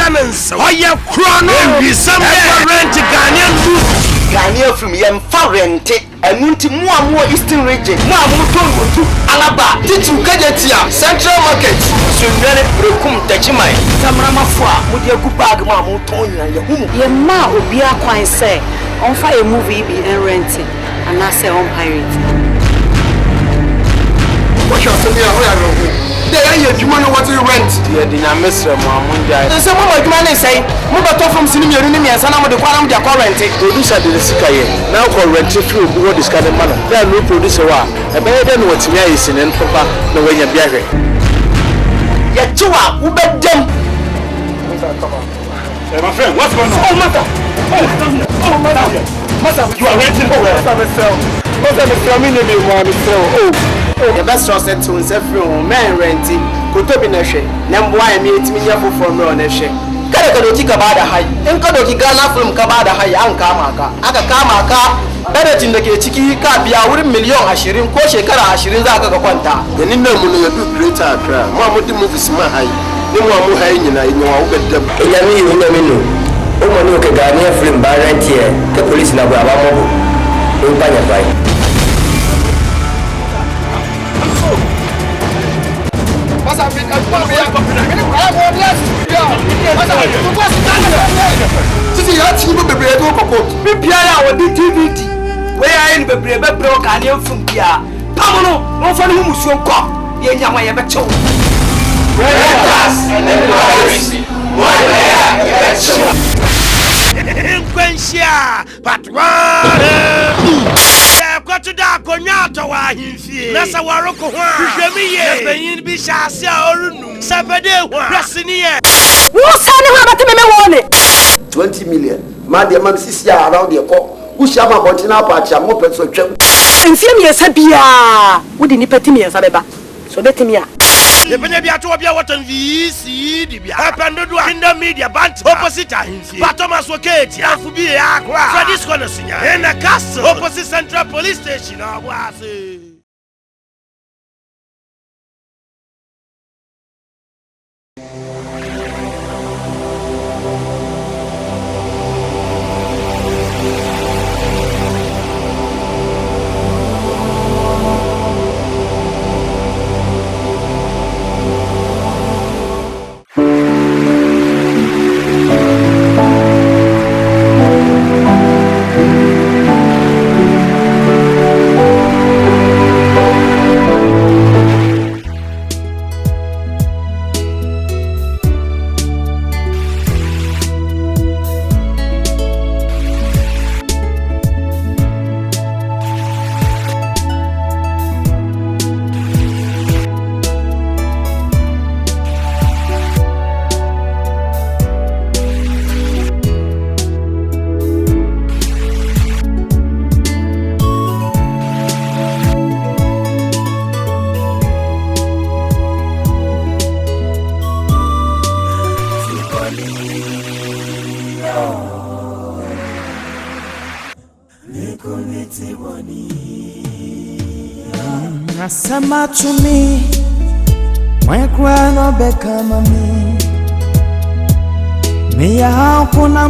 Ghanaians. Oya Chrono. We some rent Ghanaian. Ghanaian from Yemfa rent. And Munti more Eastern region. Mutongo Alaba. Titu Kajatia. Central Market. Sunday Brokum Tachimai. Samrama Fwa. Mudia Gubag Mamutonia. Yema Ubia Quine say. On fire movie be renting. And I say on pirate. What you're saying? They are you know what you rent. The dynamics of Mamunda. There's someone like man say, move from cinema and some of the quantum they are current. Producer the Sikaye. Now call rent through what is kind of manner. They are no producer. A better than what's me is in and Papa, no way you're better. Yet two are who bet them. My friend, what's going on? Oh, Mother. Oh, Mother. Mother, you are renting over. The best source to himself from man renting. Kotobinashe, number 1 meet me from Roneshe. Karakotika Bada High, and Kodoki Ghana from Kabada High and Kamaka. Akakamaka, better in the Kichiki, Kabia, 1 million Ashirin, Koshe Kara Ashirin Zaka Quanta. The Nina Munu do greater crowd. Mamma movies my high. No more high in your them. Yami, Minu. Omonuka Ghana from Barantier, the police in Abraham. No Got to that Conyato, why he that's a Waroko. Yemin Bishasia or Sabade, Rassinia. What's happening? 20 million. My dear man, Sisia around the court. Who shall my Botina patch? I'm open so trap. And see me as a wouldn't it pet me as a beba? So let me. The Benabia to be what on VC, the happened in the media, but opposite him. But Thomas Wakate, Yafubi, Aqua, this one, in the castle, opposite Central Police Station. Nasema to me, my cry no become me. Me ya hakuna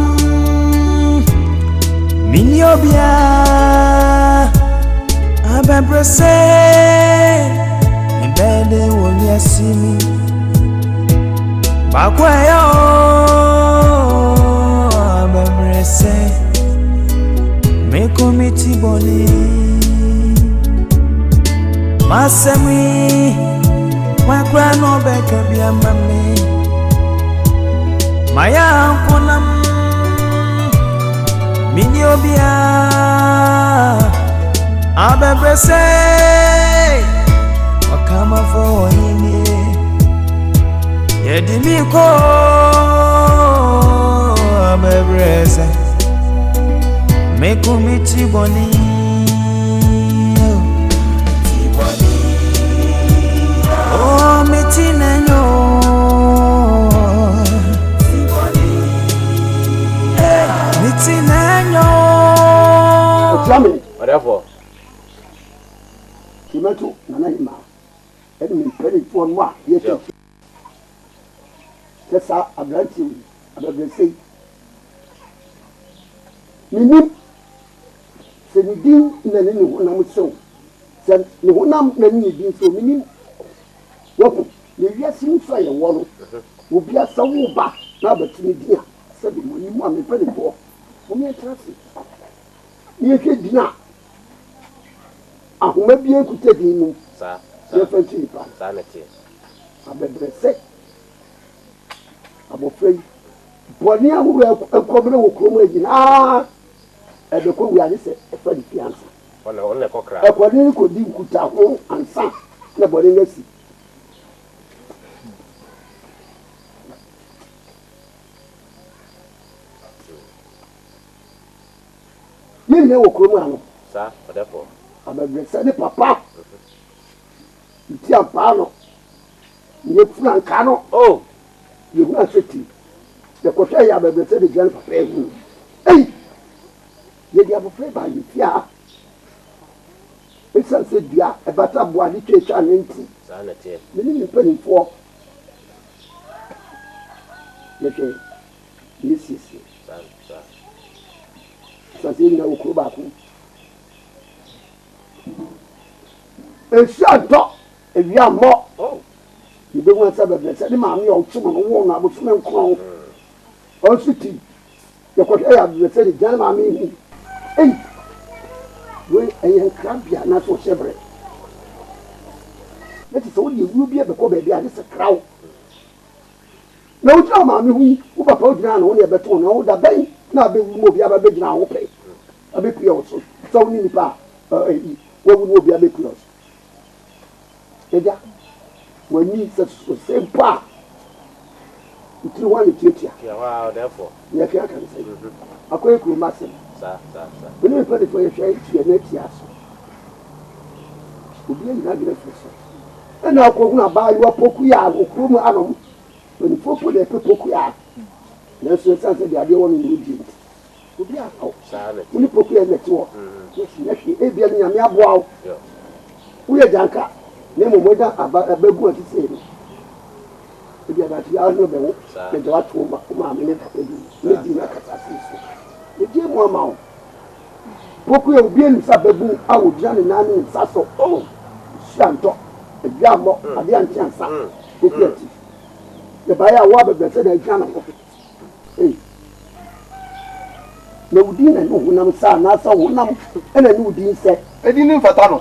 minyobia abebrese ibede woni asimi bakwayo abebrese me komiti boni Masemi, my grandma Becca be a mammy. My uncle, Minyobia, Abebrese, Wakama for him, Yedimiko, Abebrese, make me Tiboni. Oh, metinenyo, metinenyo. Whatever. Kimetu nanaima. Edi mi pedi for moi. Yete. Kesa abranti abɛbrɛsɛ menim sɛ ne din na ne honam sɛw sɛ ne honam na ne din sɛw menim wɔko ne wiase nso a yɛwɔ no obi asa wo ba na abɛtumi din a sɛbi mo ni mu a mepanifoɔ wɔmeɛtra se ne yɛhwɛ din a ahoma bi ekuta din no yɛfa nti nipa abɛbrɛsɛ abɔfra yi bɔne ahorow ɛkɔmmerɛ wɔ kurom agyinaa ɛbɛkɔ wiade sɛ ɛfa ne fie ansa ɛkɔde ne kɔdi nkuta ho ansa na bɔne no asi yɛnyɛ wɔ kurom ano abɛbrɛsɛ ne papa nti ampaa no yɛfuna nka no yɛhu asɛ ti yɛkɔhwɛ yɛ abɛbrɛsɛ de gyina ne papa ahu ei yɛde abɔfra ba yɛ fie a ɛsiane sɛ dua ɛbata boa ne twatwa ne nti mene ne mpanimfoɔ yɛhwɛ yɛsiesie ɛsiane sɛ yɛnyina wɔ kuro baako ɛhyia ntɔ awia mmɔ yɛbɛhu sɛ abɛbrɛsɛ ne maame a ɔtom no wo no abosome nkorɔn ɔnso ti yɛkɔhwɛ yɛ abɛbrɛsɛ de gyane maame hu ei wei ɛyɛ nkrabea na so ɔhyɛ berɛ na te sɛ wode awuo bi abɛkɔ baabi a ne sɛ kraw na wogyina maame hu wo papa wogyina na wo ne ɛbɛto no woda bɛn na abɛwu ma obi abɛgyina wo pɛ abɛpia wo so sɛ wo ne nipa a wawu ne obi abɛpia wo so ɛgya w'ani sɛ sosɛ mpo a ntiri hɔ ne tiatia yɛhwɛ aka ne sɛ akɔyɛ kurom asɛm wone mepa de fo yɛhwɛ tua no atia so obi anyina adwene firi so ɛna akɔhunu abaayewa poku yɛ a okurom anom onifoɔ po na ɛpɛ poku yɛ a nanso ɛsiane sɛ de adeɛ wɔ no ne wodi nti obi akaw wone poku yɛ nɛte hɔ yɛsi na hwee ebia no nyame aboa wo woyɛ gyanka ne mmomɔda abagu a ti sɛ no ebi adate ya no bɛwo na gya wato maame ne papa bi ne di na kasase so ɛgye mu ama wo poku yɛ obi anim sɛ ababu a wɔgyina ne nan ne nsa so hyia ntɔ adua mmɔ adeɛ ankyɛ nsa poku ati yɛbaeɛ a wo abɛbrɛsɛ na agyina no ho na wo din na ne honam sɛ anaasɛ honam ɛna ne wo din sɛ ɛdi ne mfata no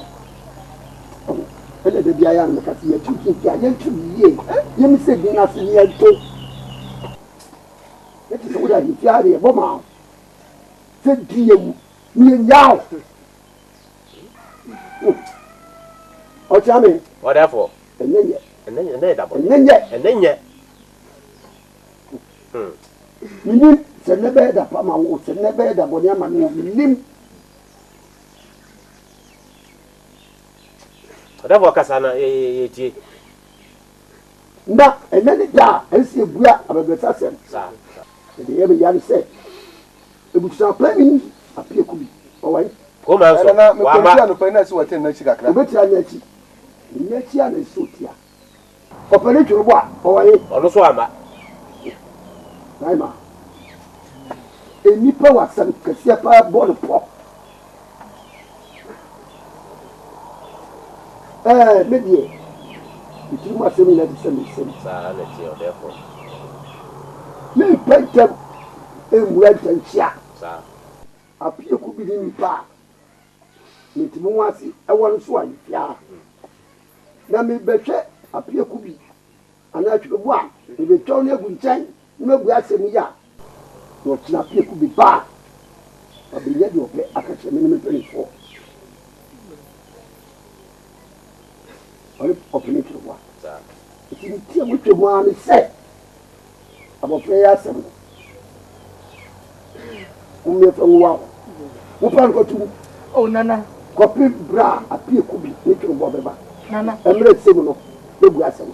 ɛna da biara no meka sɛ yɛtu kinkia yɛntu yie yɛm sɛ din no ase ne yɛnto yɛte sɛ wode ahemfia de yɛbɔ ma wo sɛ di yɛwu ne yɛnyaa wo ɔkyea me ɛnyɛ menim sɛ nnɛ bɛyɛ da pama wo sɛ nnɛ bɛyɛ da bɔne ama ne wo menim ɔdɛfo kasa na yɛtie na ɛnɛ ne da a ɛsi ebua abɛbrɛsɛ asɛm ɛde yɛ meyare sɛ ebusua ni apie kubi ɔwai koma nso na mekɔmpi anɔpa na si wɔte n'akyi kakra obɛtira n'akyi n'akyi a na ɛsi otia ɔpɛne twere a ɔwai ɔno so ama naima enipa wɔ asɛm kɛseɛ paa bɔ ne pɔ me deɛ metiri mu asɛm nyina de sɛ mesɛm saa na tie ɔdɛfo mempɛ ntɛm ɛmmura ntankyia saa apie ku bi ne nipa a metimi ho ase ɛwɔ no so a yɛfiaa na mebɛhwɛ apie ku bi anaa atwerɛbu a mebɛtwa no agu nkyɛn na mabu asɛm yi a na ɔkyena apie ku bi ba a abɛnyɛ deɛ ɔpɛ aka kyerɛ me ne mepanifoɔ ɔpɛne twere hɔ a nti metia motwa mu a ne sɛ abɔfra yɛ asɛm no wommɛfa nwowa ho wopa no kɔtom nana kɔpe berɛ a apie ku bi ne twere bɔ bɛba nana ɛmmerɛ sɛm no bɛbu asɛm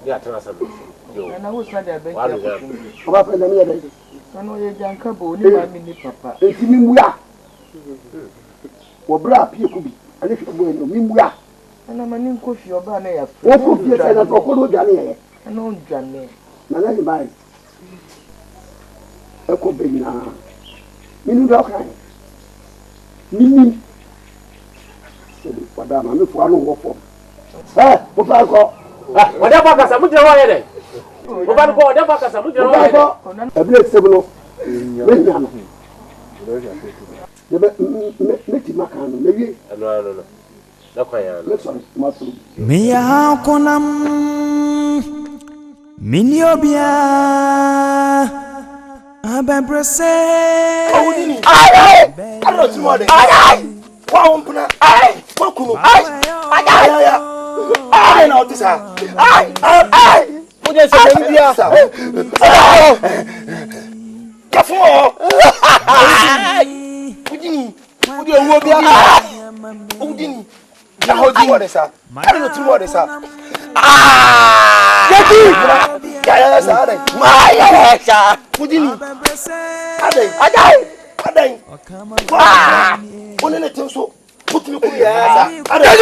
nana wo sa de abɛnti ɔbafɛ na meyɛ dɛ nana ɔyɛ gyanka bɔ oni ma me ni papa enti memmua wɔ berɛ a apie ku bi ane twere bɔ ɛno memmua nana ma ni nkɔ fie ɔbaa na yɛafrɛ wɔkɔ fie sɛ na sɛ ɔkɔ no odwane yɛyɛ nana ɔndwane nana ne bae ɛkɔ bɛ nyinaa minu dɔ kan mini sɛbi wada maame fo ano wɔ fam mo fa kɔ Ɔdɛ bɔ kasa mu gyina hɔ yɛ dɛ. Mo ba kɔ ɔdɛ bɔ kasa mu gyina hɔ yɛ dɛ. ɛbile sɛbi no me nya no yɛbɛ me ti ma kan no me wie No. Da kwa ya no. me sɔrɔ ma so Me ya konam Miniobia Abebrese ay ano ti mo de ay wa on puna ay wa kunu ay ay na oti sa ay mo je se dem bia ka fun o udi owo bia udi na hoji mo de sa ano ti mo de sa ya sa de ma ya sa udi ni adai onene tin so putumi ku ya sa adai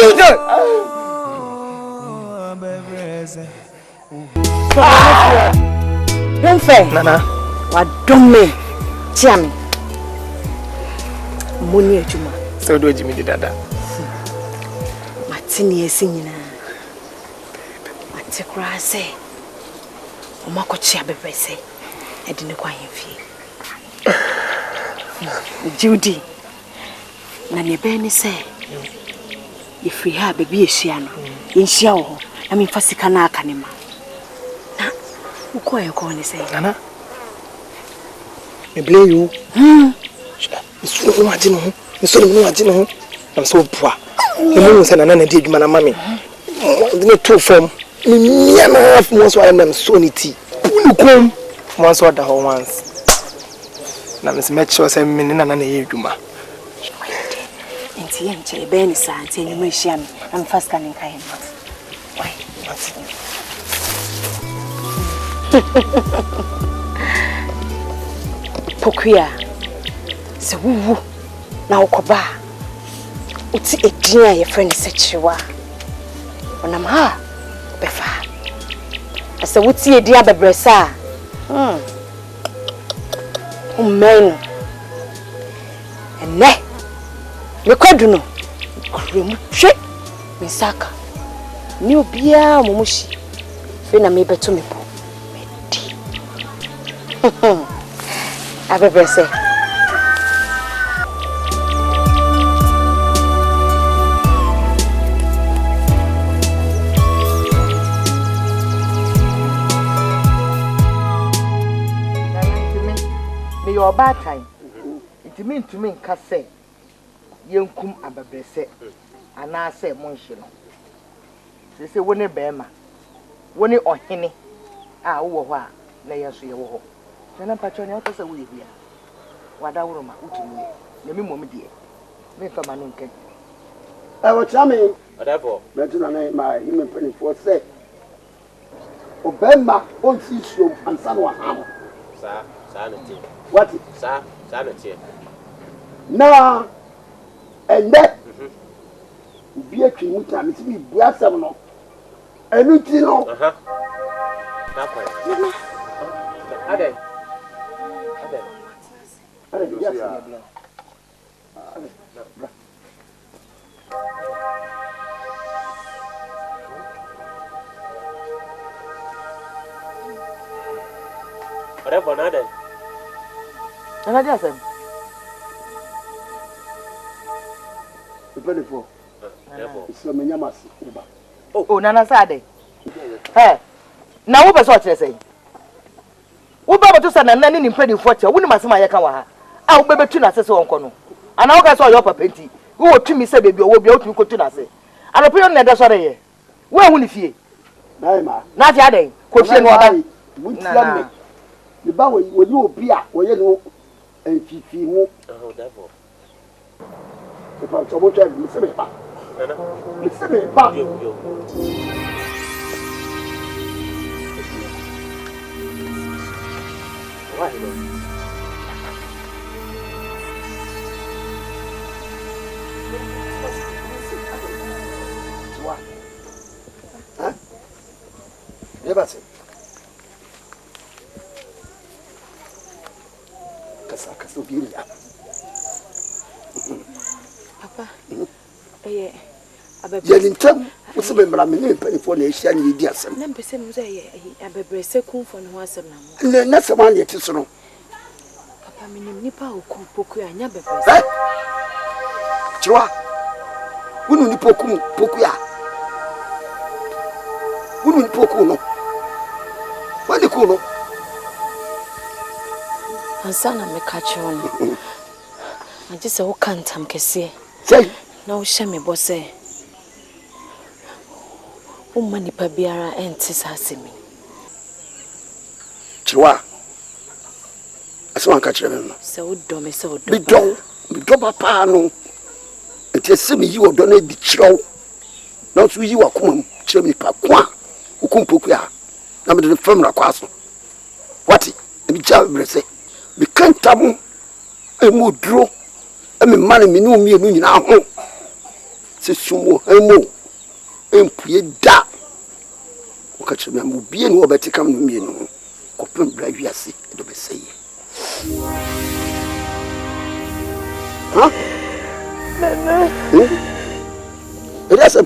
Hemfe nana wadome tiame moni adwuma so do jimi dada matini esi nyina matekra se omakochi abebrese edine kwa hemfie Judy na nebe ni se ye free ha baby ehia no enhia wo na me fasika na aka ne ma na uko e ko ni se nana me blame you so no agi no I'm so poor me mo se nana na di adwuma na mame ne to form me mia na half mo so I am so niti pulukom mo so da ho once na me make sure say me nana na ye adwuma enti yenche be ni sa enti enyu ehia me am fasika ne nka he why Pokuya se wuwu na ukoba uti edin a ye friend se chiwa onam ha befa ase wuti edin abebresa men enne me kwadu no kremu hwe me saka ni obia momushi fe na me beto me po medi abebrese your bad time. It mean to me, Casse. Yankum ababrese. And I say, Monshino. They say, when a bema, when it or henny, ah, whoa, lay us your woe. Then I'm patchoning out as a wee here. What our room, let me moment, dear. Make a man. I was charming. Whatever. Mention my human penny for say. Obama won't see you and someone. Sir, sanity. What? Sir, sanity. Now, and that be a king time, it's me, Brassam. And you know, Ade. Whatever, Nade. And I just said, the 24. It's a Minyamas. oh, Nana Sade. Hey, now what was what you say? What about to send a nanny in pretty fortune? Wouldn't my Yakawa? I'll be between us on Cono. And I saw your papenty. Who would to me say, baby, will be able to go to us. And a period never saw a where will you feel? Naima, not Yade, could say what I the bow will you be at where you know and Fifi mo. Oh, devil. If I'm so much, Mr. Back. kasa obi nya. Papa. Eh abebe. Ye lintam, wo se be mra me ne panifo na ehia ne di asem. Na mpese mu say abebe se kunfo ne ho asem na mo. Na se man ye ti so no. Papa minim nipa oku poku anya bebe. Chwa. Wunu ni poku ya. Wunu ni poku no. Wani ku no. Ansana me catch on. I just say wo kantam kese. Say. Na wo hye me bo say. Wo mani pa biara enti sasemi. Chwa. Aswan ka kire me no. Se wo do me se wo do. Mi do papa no. Enti se mi yi wo do na di kirew. Na so yi wa kuma kire mi pa kwa. Ukumpoku ya. Na me de fam na kwaso. Wati? Mi ja brese. Mi kantam emu duro. Emi mane mi no mi enu nyina ho. Se sumo emu. Empue da. O ka kire me mo bie no obetikam no mi enu. Ko pem bra wiase do be sey. Huh? Nana. Yes.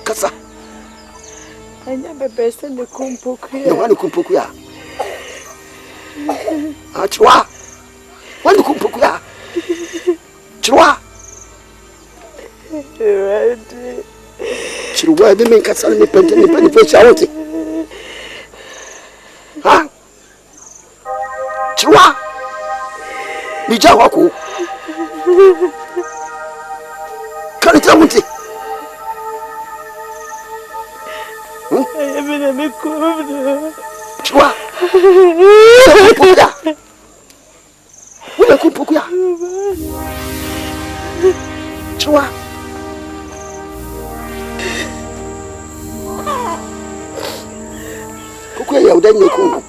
Kasa. Anya bebe se ne kumpoku ya. No wani kumpoku ya. Chwa. Wani kumpoku ya. Chwa. Ready. Chwa de men kasa ne pente ne pente fe chawote. Ha? Chwa. Ni jawa ko. Kanita muti. Ayemina me kumna. Chwa. Kumpoku ya. Chwa. Ya udanyo ko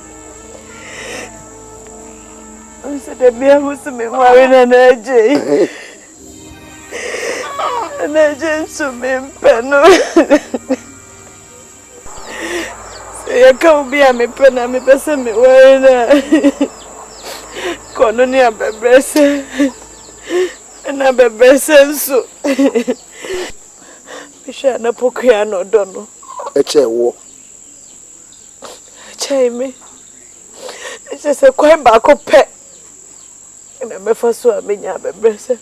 Nse de bia musume mwari na naje. Naje nsume mpeno. Se yaka ubia mepena mepesa mwari na. Kono ni abebrese. Na bebrese nsu. Misha na poku ya no dono. Eche wo. Chaime. It's a quite back up pet. And I'm a first one, me ya bebrese.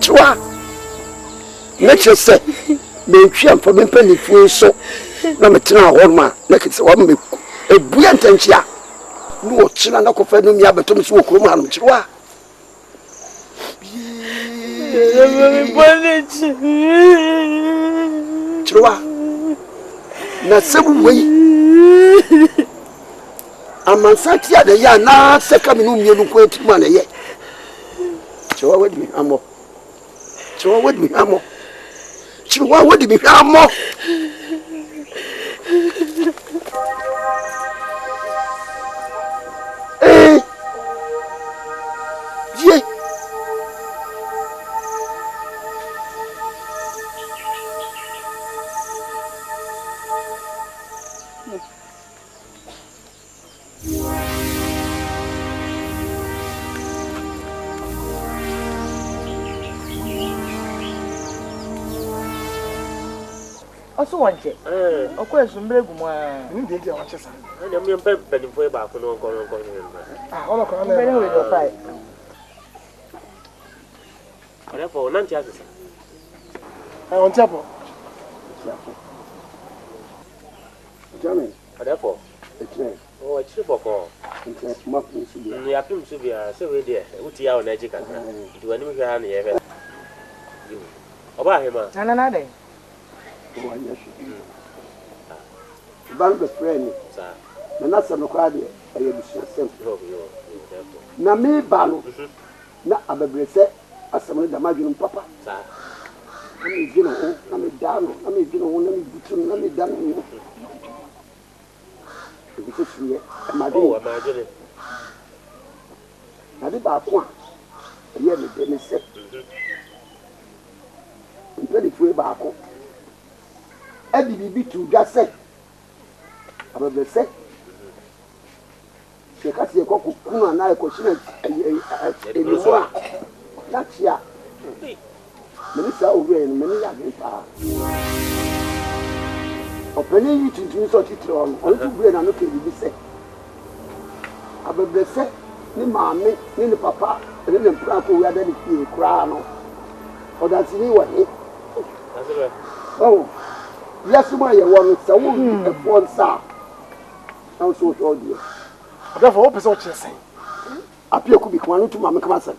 Chwa. Make you say, me twa for me penny fu so. Na me tena ho ma, na kiti wa me ebuya ntanchia. No o china na kofa no mi abeto me so okrom ha no chwa. Chwa. Na sebu wei. Amansati ya de ya na seka me no mienu ko etima na ye. Chwa wedi mi amo. Chwa wedi mi amo. Chwa wedi mi amo. Ye. Also one check. Of course, some break one. You did your watches. I am your penny for back on one. All of them. Very well, fight. Therefore, none chances. I want chapel. Jamie. Therefore, it's me. oh, it's super call. It's my place. You have to be a so dear. What you are on education? Do any of your hand ever? About him, Another. Oh, yes. Bank of friend. sir. The Nasa Nokadi, I am sure. Therefore, Na me balo. Na abebrese asamune da madwun papa. sir. Na me gino ho, na me dano, na me gino ho, na me butu, na me dano ho. Ebi suye, amade. Oh, imagine. Na de ba ko a. Ye me de me se. mpedi fue baako edi bibi tu dwa sɛ abɛbɛsɛ se ka se ko kuna na ko shine elua na chia meni sa owurɛ no meni ya gen pa opani yi tuntun so titire on tu bure na no ke bibi sɛ abɛbɛsɛ ni maame ni ni papa ni ni mpra ko wi ada ni fie kura no odasini wa he oh yasuma ye won sɛ wo efo nsa na so so odi therefore person what you say apia ku bi kwa no tu maame kama sɛ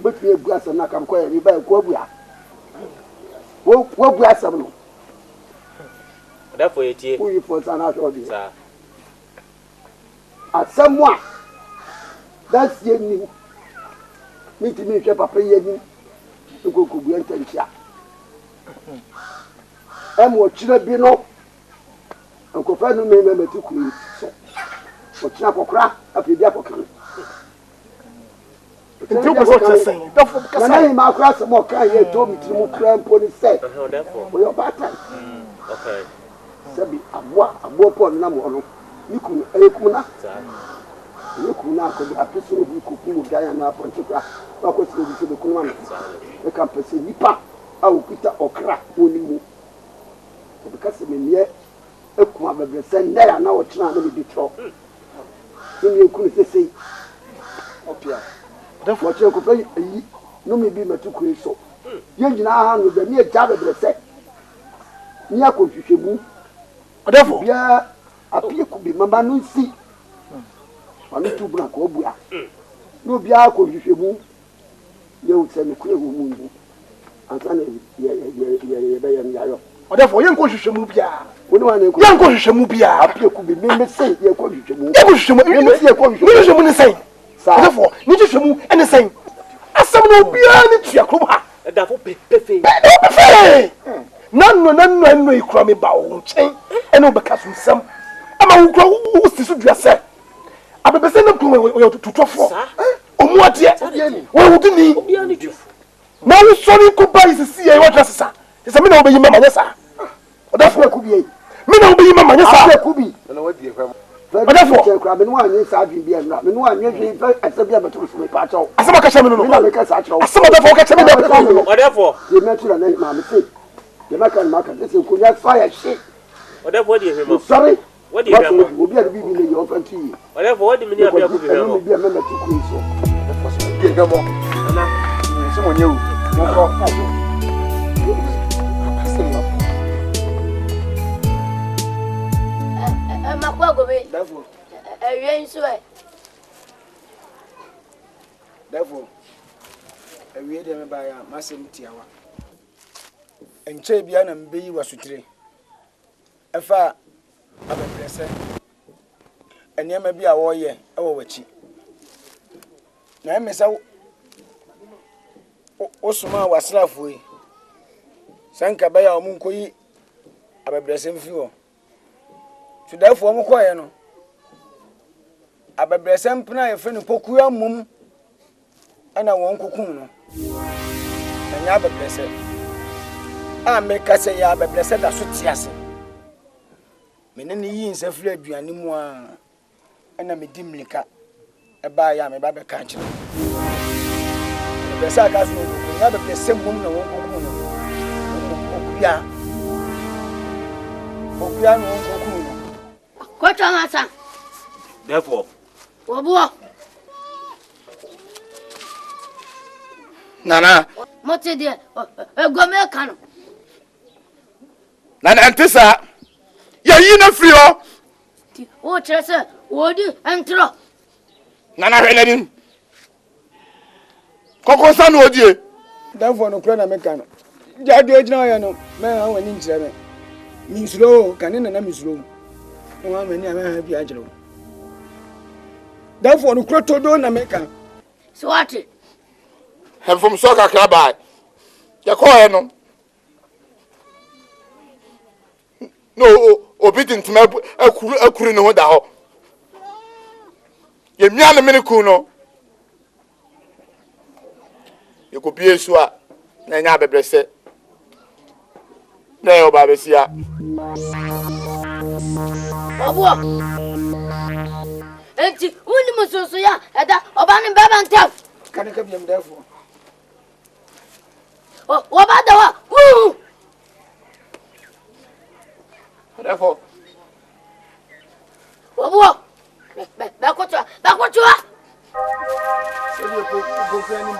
betumi abu asɛm na kam kɔ yɛ ba ko abua wo abu asɛm no therefore ye tie wo yi fo nsa na so odi sa asɛm a that's ye ni mi ti mi hwɛ papa ye ni ko bu entantia emo kyerɛ bi no nkofa no me meti kuru so o kyerɛ kokora afi bi akokere nti wo so kyerɛ therefore kasa na ma akora sɛ mo kan ye to mi ti mu kura mpo ni sɛ o yo bata okay sabi abo po na mo no ni kunu ekum na ni kunu na ko apiso bi ku ku ga ya na ponti kura ba ko sɛ bi se be kunu ma e kan pese nipa a okita okra oni mu o be kase me nie ekuma bebre sɛ ndaya na wo kyena na bi tro ni ekunu sesei opia therefore kyɛ ko pɛ yi no me bi matukure so ye nyina ha no da ni agya bebre sɛ ni akohwehwemu therefore bia apie ku bi mama no nsi anu tu bra ko bua no bia akohwehwemu ye wo sɛ ne kure wo mu ndu ansa na ye be ye nyayo therefore ye nko hwehwɛ mu bia woni wa ne ko ye nko hwehwɛ mu bia apie ku bi me sei ye ko hwehwɛ mu ye ko hwehwɛ mu me sei ye ko hwehwɛ mu ne sei therefore ni hwehwɛ mu ene sei asɛm no bia ne tua krom ha da fo pepe nanu ikura me ba wo nkyɛn ene obɛka so nsɛm ama wo kura wo si so dua sɛ abɛbɛsɛ na kuro wo tutufo omu adeɛ wo wo dini obia ne dufo na wo sɔre ko ba isisi ye wa dress sa sɛ me na wo bɛyi mama nyɛ sa ɔdafo ku bi me na wo bɛyi mama nyɛ sa ɔdafo ku bi na wadi ehwam ɔdafo kyɛ kura me no anyi sa adwi bi ɛnra me no anyi hwe fa asɛm bia bɛtoro so me pa kyɛw asɛm ka kyɛ me no me na me ka sa kyerɛw asɛm dafo ka kyɛ me no therefore ye metura na ma me sei ye maka na maka sɛ ko ya fire shit therefore what do you hear sorry what do you hear obi a bi ne ye ofa ti therefore what do you mean apia ku bi hear me bia me matukure so ye gamo ana se mo nyewu mo ko therefore awie de me ba ya masem tiawa enche bia na mbeyi wasutire efa abebrese enema bi a wo ye ewo wachi na emesa osuma wasrafo yi sanka ba ya o munkoyi abebrese mfi wo tudafo mo koye no abebrese mpena ye fe no pokuya mum ana won kokun no anya abebrese a me ka se ya abebrese da so tiase menene yi nsafiri aduane mu a ana me di mlika e ba ya me ba be ka kire abebrese aka so kokun na abebrese mum na won kokun no okuya no won kokun no Kocha masa. therefore Wobuo. nana Moti de egome kanu. nana antisa ya yi na free ho O trese wodi entro. nana hwe nanim kokon sa no odie danfo no kura na meka no jadu ejina ya no me ha wani nkyere me minsuro kane na minsuro no ha mani ama ha bi agiro danfo no kura todo na meka Swati. hem from so kakra ba ya ko he no no obi tintima akuru ne ho da ho ye mia ne mene ku no ye ko bie su a na nya bebrese Na yo ba besia. Obo. Enti, uni mususu ya, eda obani baba ntaf. Kan ka biam therefore. Oba dawa. Therefore. Obo. Bakotwa. Sebe ko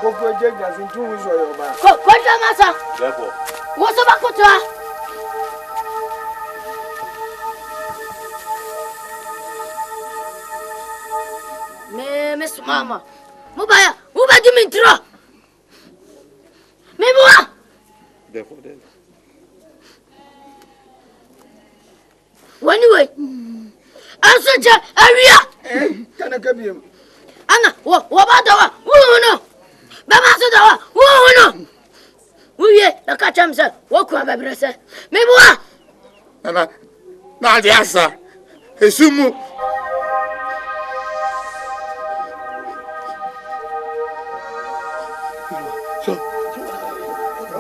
boko jega zintu wizo yo ba. Kwata masa. Therefore. Woso bakotwa. Miss Mama. Mubaya di mintro. Mebua. Therefore. Anyway. Asuja area. Kan ka biam. Ana wabadawa. Wono. Baba sodawa. Wono. Uye nakachamsa. Wokwa babrese. Mebua. Na di asa. Esumu.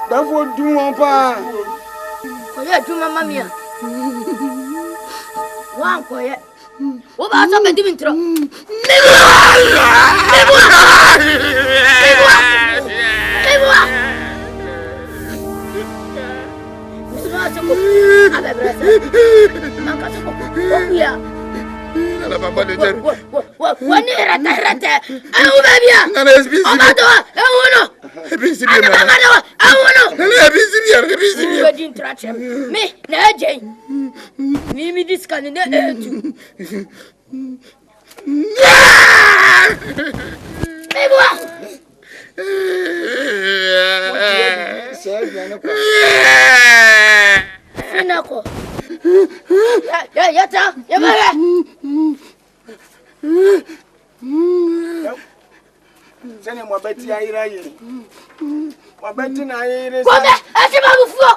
Therefore do one pa. Koye duma mamia. Wan koye. Oba so be dimintro. Mebua. Wani rata. Awu babia. Nana SBC. Obadoa. Ewuno. SBC. Anabadoa. Ewuno. SBC. Wedi intrache. Me na jey. Mimi diskani na etu. Mebua. Finako. Ya bare. Sene mo beti ayira yiri. Mo beti na ayire. Kome, ati babu fuo.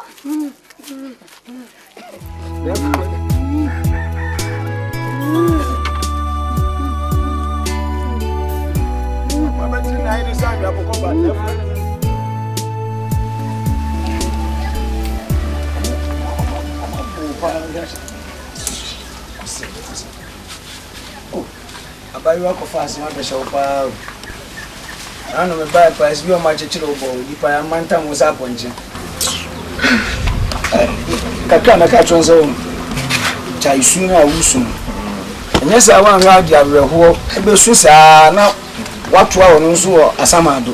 Mo beti na ayire sa mi akoko ba. Abayiwa ko fast ma be show pa. Ano me buy price bi o ma chechiro bo di pa ya manta mo sa ponje. Kakra na ka chonzo. Cha isu na awusu. Nyesa wa nwa di awerho e be su sa na watu a wono nso wo asamado.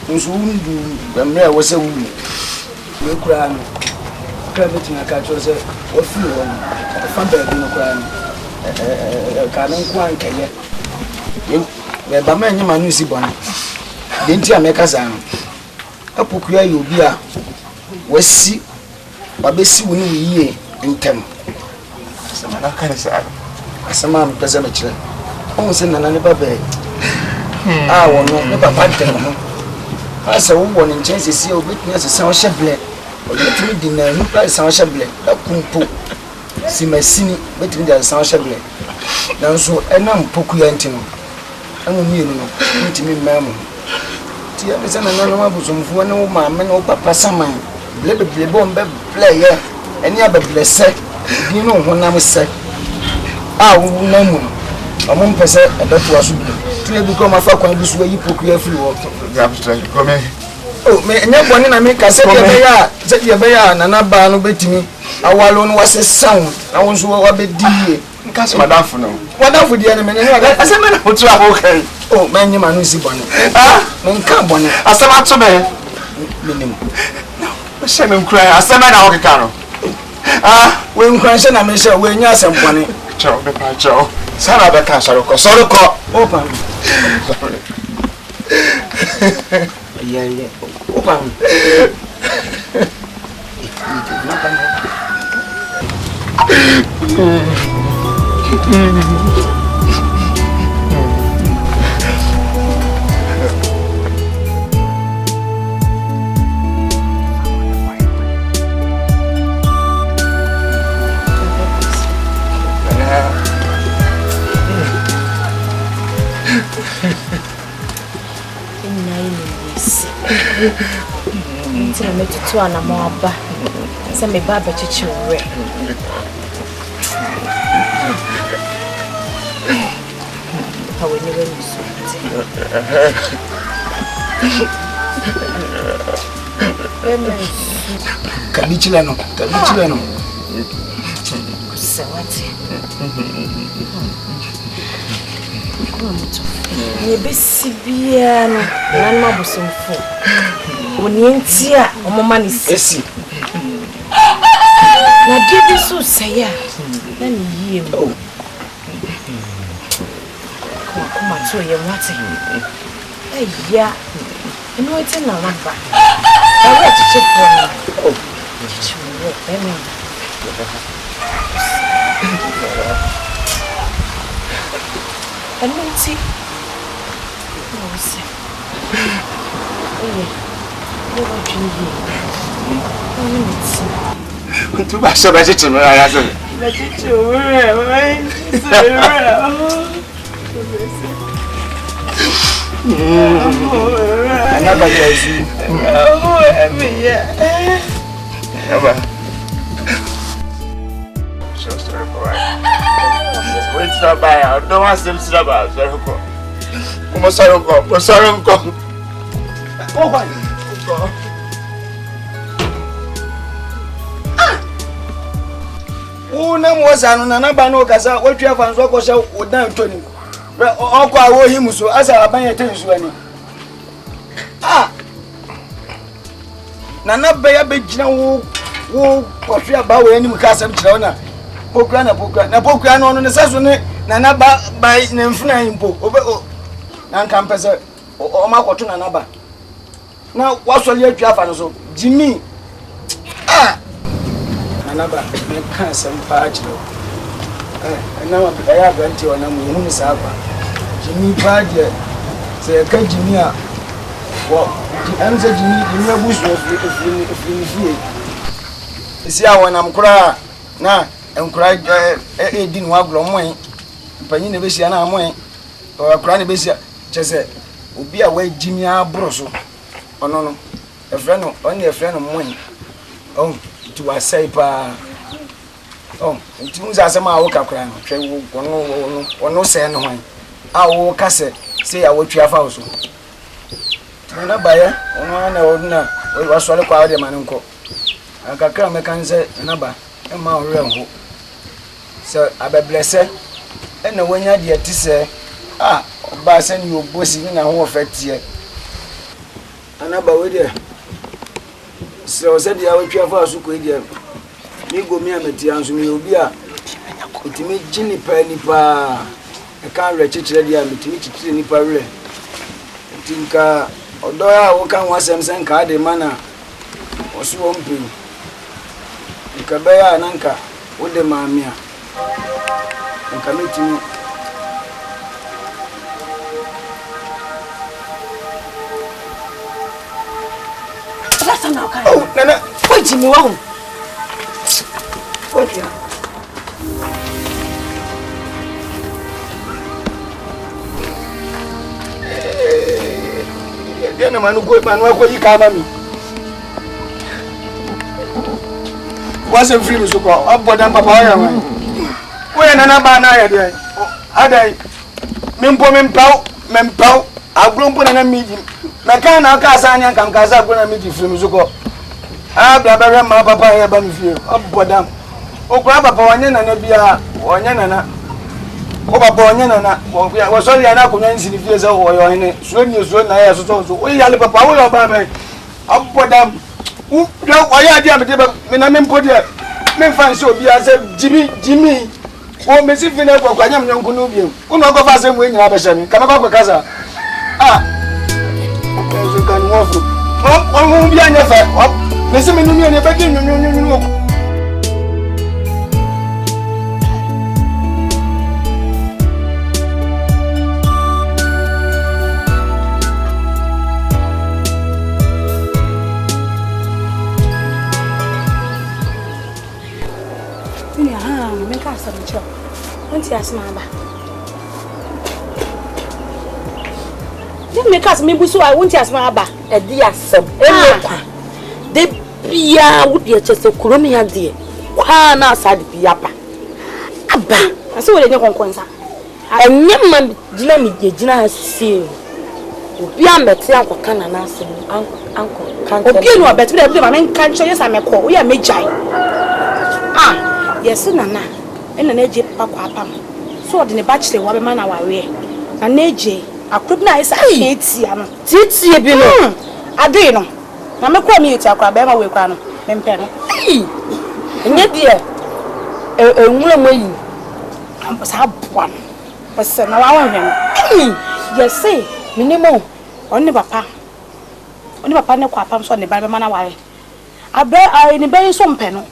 Nso undu bemre wo se wu. We kura no. Kra be tina ka chonzo o fi wo. Fa be bi no kura no. Ka no nko ankeye. We ba ma nyima no si bona. Denti ameka san. Apokuya yi obi a wasi wabesi woni wiye ntem. Sama na kan sa. Asama am pese me kire. On se nana ne babe. Ah wono ne papa ntem ho. Asa wo woni nchen sisi obetumi asesa wo hyeble. Obetumi di na nu pa asesa wo hyeble. Akumpo. Simasini betumi di asesa wo hyeble. Nanso enam pokuya ntem. Anu mienu no ntimi mmam. Ti ya pese nana no abusumfu ne wo maame ne wo papa saman. Blebe bombe player eni abeblese bi no honam se a wo namu amon pese ebeto aso bi tue bi ko ma fa kwan bi so yi poku afiri wo Ya strength come. oh me enya boni na me ka se ye be ya nana ba no betimi awalo no wase sound awon so wa be die Nka se madamfo no. wadafo die ne me ne Asema na otu aho kan. oh me nyima no si boni me nka boni Asema to me. minim She me nkura asema na okeka no. we nkran she na me she we nya asem boni Chao be pa chao. Sara be ka soroko. opa yeah opa Nti na metutu anamo aba. Se me ba bechichi ore. Awe ni we musu. Kalichile no. Kusawati. Ni besibia no nan mabusumfo. Oni ntia omoma ni sisi. Na gidi so saya. Na ni yie mo. Kuma to ye wate. Eya. Eno ite na lamba. Ewe chichipo na. Chichipo. Emi. Anunti. Nossa. Eu vou te enviar. Tu vai só bater tu não é essa. Bater tu, mãe. Ana bagazi. Amor, é minha. Aba. So sorry boy. Wait stop by. I don't want to stop by. Sorry ko. Mo sorry ko. Oh boy. Una mwazano na naba no kasa wotwa fanso ko sha odan toni. Okwa awo himuso asa abanye tensu ani. Na naba ya begina wo kofi aba we ani mukasa mkira ona. Pokra no ne saso ne na naba bai ne mfuna impo. Obe na nkampese o makoto na naba. Na wasoli atwa fanso Jimmy. Anaba me kan sampa chiro na wa bida ya ganti wana mu hunu saba Jimmy baje se ka Jimmy a wo an se Jimmy abusu ofini isi a wana mkura na enkura edin wa glo mwen panyi ne besia na mwen o kura ne besia chese obi a wa Jimmy abro so ono no efre no mwen to asai pa nti mu za sama awo kakra no hwe wono se no hwan awo kase se ya wotwa fa so na baye ono na wona wasole kwa ade mane nko akakra mekanse na ba e ma ore ho se abeblese e na wonya de atise ba se ni obosi na ho ofetie anaba we de so said ya wetwa fa so ko edia mi go mi ameti anso mi obi a otimi gini pa nipa e kan re chichire dia metimi chichire nipa re tinka odo ya wo kan wasem sen ka de mana osu wo mpe nka be ya nanka wo de mamia nka metimi Oh, Nana, wait me wrong. What ya? Yana manu ko yi kama mi. Wasn't free so ko abodan papa wa yan. Wo yana na ba na ya de. Adai. Mempau. Aglompo na mi. Meka na aka asanya kam kaza gona mi di free so ko. Bla bla ma papa ya ba mi fie. Abodan. Okura papa wanye na bia, wanye na. Ko papa wanye na. Wo so ya na ko nyan sini fie se wo yo hene. So na ya so. O ya le papa wo yo ba me. Abodan. Wo ya dia me de ba me na me mpo de. Me fan se obi a se Jimmy. O me si fine ko kwanya mnyonko no bi. Uno ko fa se mu enyina be shami. Kama ko kaza. Je kan mo fu. O bi anya fa. Me se me nu mi ne ba di nyu. Auntie Asmaba. You make us me busu I want Asmaba. E di asem. E me kwa. de bia wo de chese kuromi ade kwa na asade bia ba aba ase wo de ne konkonsa enye man gina mi gina asie obi amete akoka na na asem anko kan obi no betu de ma men kan choye sa mekọ wo ya mejai yes nana ena na eje papa apam so de ne bachelor wa be ma na wawe na na eje akrop na isa etia no titie bi no ade no na mekọ mi etia akra be ma we kwa no mempe no enye die enwura mo yi sa bua pese na wa hwen yes minimum oni papa ne kwa apam so ne ba be ma na wawe abe ai ne be so mpe no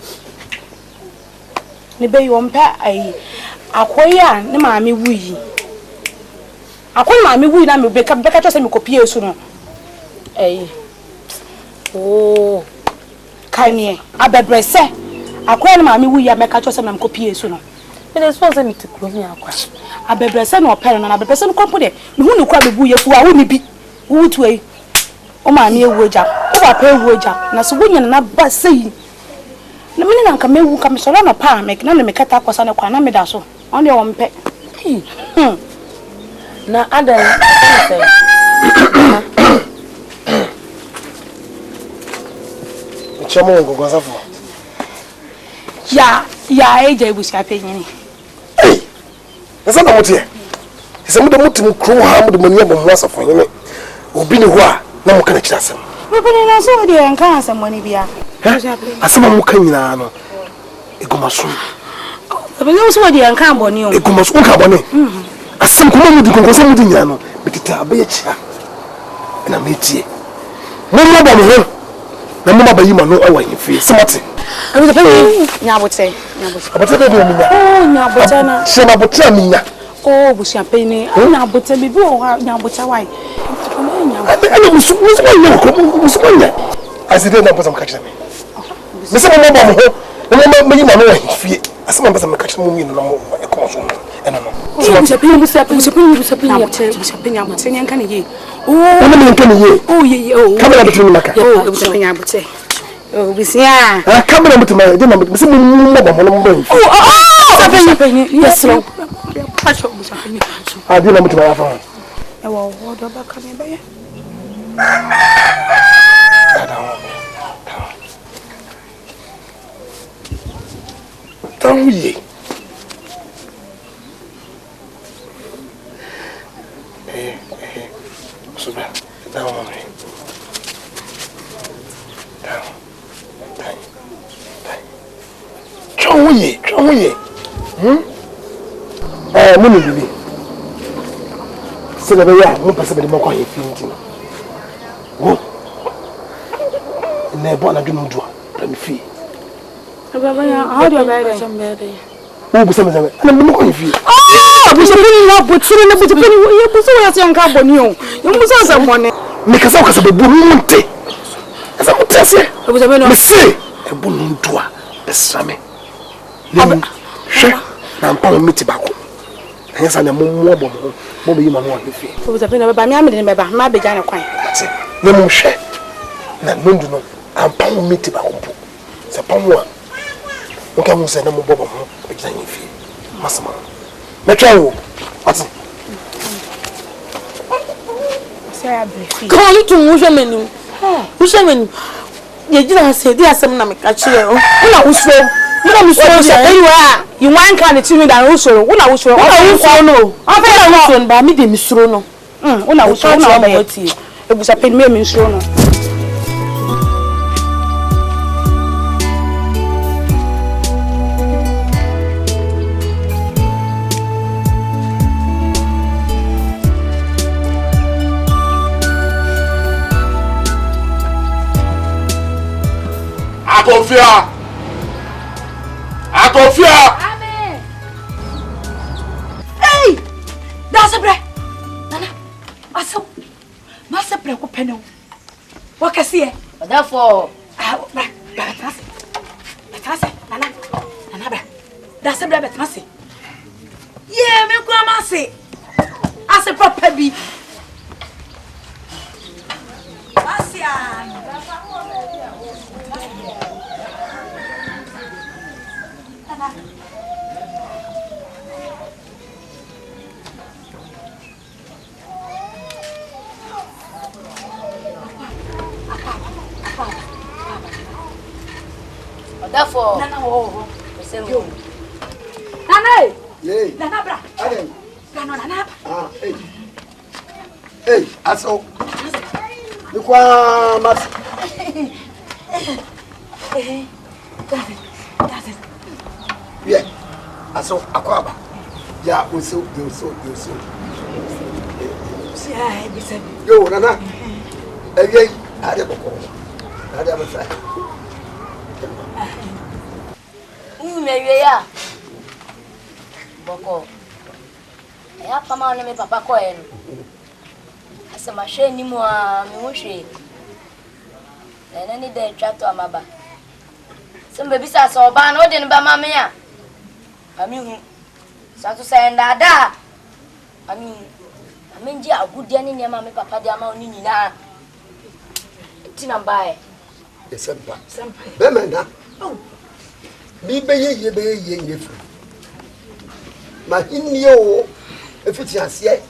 ne be yo mpe ai akoya ne maame wuyi akoya maame wuyi na me beka to se me kopie esu no ai oh kanie abebrese akoya ne maame wuyi ameka to se me kopie esu no me sponsor me to kro mi akwa abebrese no opere no na abebrese no kompo de me hu ne kwa bebu ye fu a wo ni bi wo tu ai o maame ewu eja o papa ewu eja na so wonya na ba sei na mene nanka mewu ka mesoro na pa mek na me kata kwasa na kwa na me da so on de wo mpe na adan say chamo ngogonza fo ya eja ibusi apenyini esa na motie esa mu de mutim kro ha mu de mania bo mwasa fo nyene obi ni ho a na mo kana kira asem bebele na so de enka asem woni bia asem mo kan nyina no egomaso bebele so de enka boni o egomaso nka boni asem ko mo di konkonsa mu di nyina no bitita abe chia na metie mo mo ba mo ho na mo ba yi ma no awa yifi smart abi bebele nyabote abote be do minya nyabote na se na bote minya busi apeni nyabote bibi o nyabote wai ana musu nya aside na pasa mkachira me mese mo ba mo ho na mo yi ma no yifi asema pasa mkachira mo yin na mo ekoso eno no busi apeni nyabote nyanka ne ye ona me nka ne ye kamera betu maka busi apeni nyabote bisia kamera betu maka de na mese mo ba mo no mbo apeni yes no pacho busi apeni adi na betu maka fa ewo wodo ba ka me be ye Tanguye. Suba. Down. Tanguye. Muni bibi. Sele be ya, mo pese be mo kwa ye finti. Wo. Ne bo na dwunu do. Pra fi. baba ya how do you buy it Wo busa me zabe. Ana mo kwa ye fi. Busa pini na botire na busa pini ye busa wa ya nka boni o. Yo busa sa mone. Me kasa kasa be bu munte. Asa mo tese. Busa be no. Me se e bu ndu a be same. Aba hwe na mpa mo miti bako. Anya sa na mo mo bo mo be yima no wa fi. Busa pini baba mi amede ne baba ma be gane kwan. Ati na mo hwe na ndu no ampa mo miti bako mpo. Se pa mo a nka mo se na mo bo mo be gane fi. Masama. Metwa wo. Ati Come on, to Musha menu. Musha menu. You didn't say there's some name catch you. Una usro. Una musro. You want can it me than usro. Una usro. Una usro no. After usro ba mi de misro no. Una usro una ba yoti. E busa pen me misro no. Atofia. Amen. Hey! That's a break. Nana, Masa break ko penel. What can see? Therefore, Nana, that's a break. Yeah, me grandma say. As a proper be. Asia. Therefore, Nana, oh, you. Nana, Hey, Nana, bra. Adam. Nana, Ah, hey. Hey, aso. Ni kwa mas. Yeah. Aso akwaba. Ya uso. Yeah, bisa. Yo, Nana. Ewie, ade boko. Ade amasa. Mewie ya. Boko. Ya kama wana me papa ko en. Asa mahwe ni mu a me hwe. Na ni de twato amaba. Sembe bisa so ba na ode ne ba ma me a. Ami hu. Sa to senda da. Ami amenji agudia ni ne ma me papa dia ma oni nyina. Tina mbae. Esempa. Be mena. Oh. Bi be ye nyefu. Ma hinni o efiti ase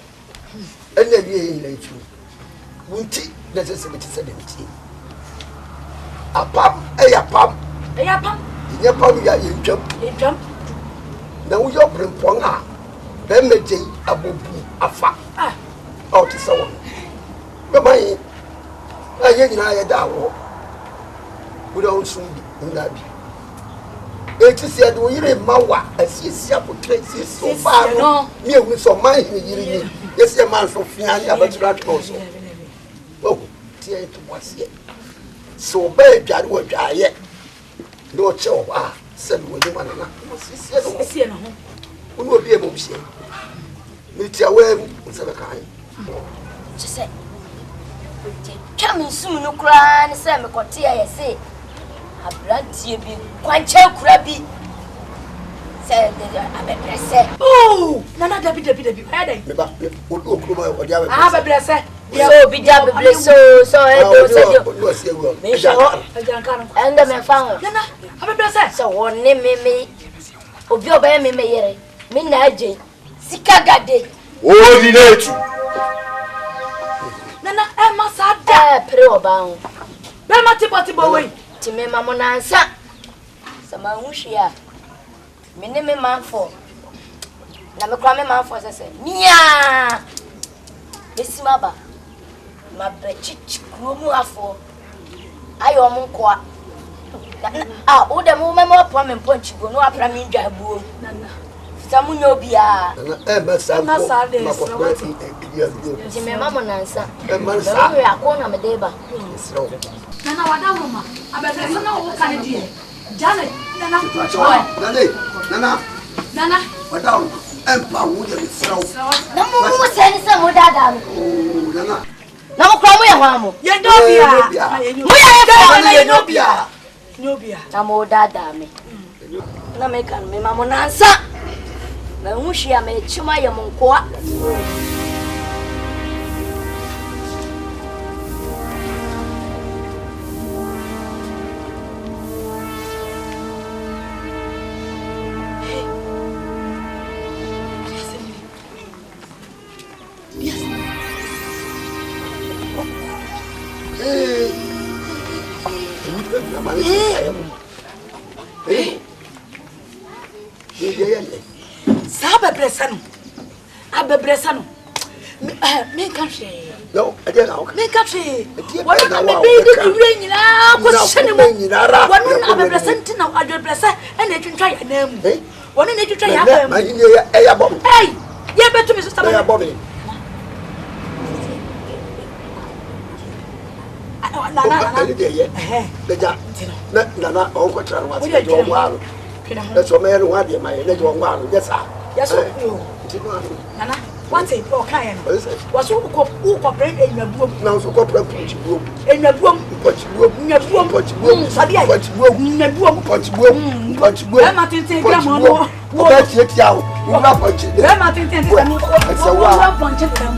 ena wie na efu. Wunti na sese beti se demti. Apam eyapam. Ye pam ya ye ntwam. Na wo yo brempon a be meje abobu afa. O ti so. Be mai aye nyina ye da wo. Wo do nsun bi nda bi. Eti se do yire mawa asiesia potre so ba no me ehunu so man yire ni yesi man so fia ni abatura to so oh tie to wase so ba dware wo dwaye do che o ba se no ni mana na sie no ho unu obi e mo bie mi tia we se be kan che se kami sum no kra ni se me kote ya se abrantie bi kwanche kura bi se de abebrese oh nana dabi ade me ba o okuro ba o dia we abebrese so bi dia bebrese so e do se dio me sho enda me fa nana abebrese so woni me obi oba me yere me na aje sika gade ordinate nana e masada pre oba ho be matibo we me mamonansa sama huhia me ne me manfo na me kwa me manfo sese nia besimaba ma bechichi kromu afo ayo mo kwa o de mo me po me ponchi go no apra me ndwa buo samu nyobia na ba sa ko ti me mamonansa e mansa me akona me deba nana wadawoma abebrese na wo kan die jane nana wadawo empa wo de srawo na mo sene se mo dada no nana na mo kwa mo ye hwamu ye dobia mo ye nyobia na mo dada me na me kan me mamonansa na huhia me chima ye mo kwa abebrese no me kan hwe no ade na o me kan hwe wona na be de wure nyina ko hye ne mo wona na abebrese ntina abebrese na twintwa ya na mu wona na twintwa ya ba mu ma yin ya bom hey ye betu me so sama ya bom nana o ko tra wa ti jo ngwalo na so me no wa de ma ye na jo ngwalo je sa yes nana what a poor kind was who brain in your boom now so corporate punch boom in your boom sabia na boom punch boom I'm not thinking grandma no what you tell you not punch I'm not thinking it's a wow punch them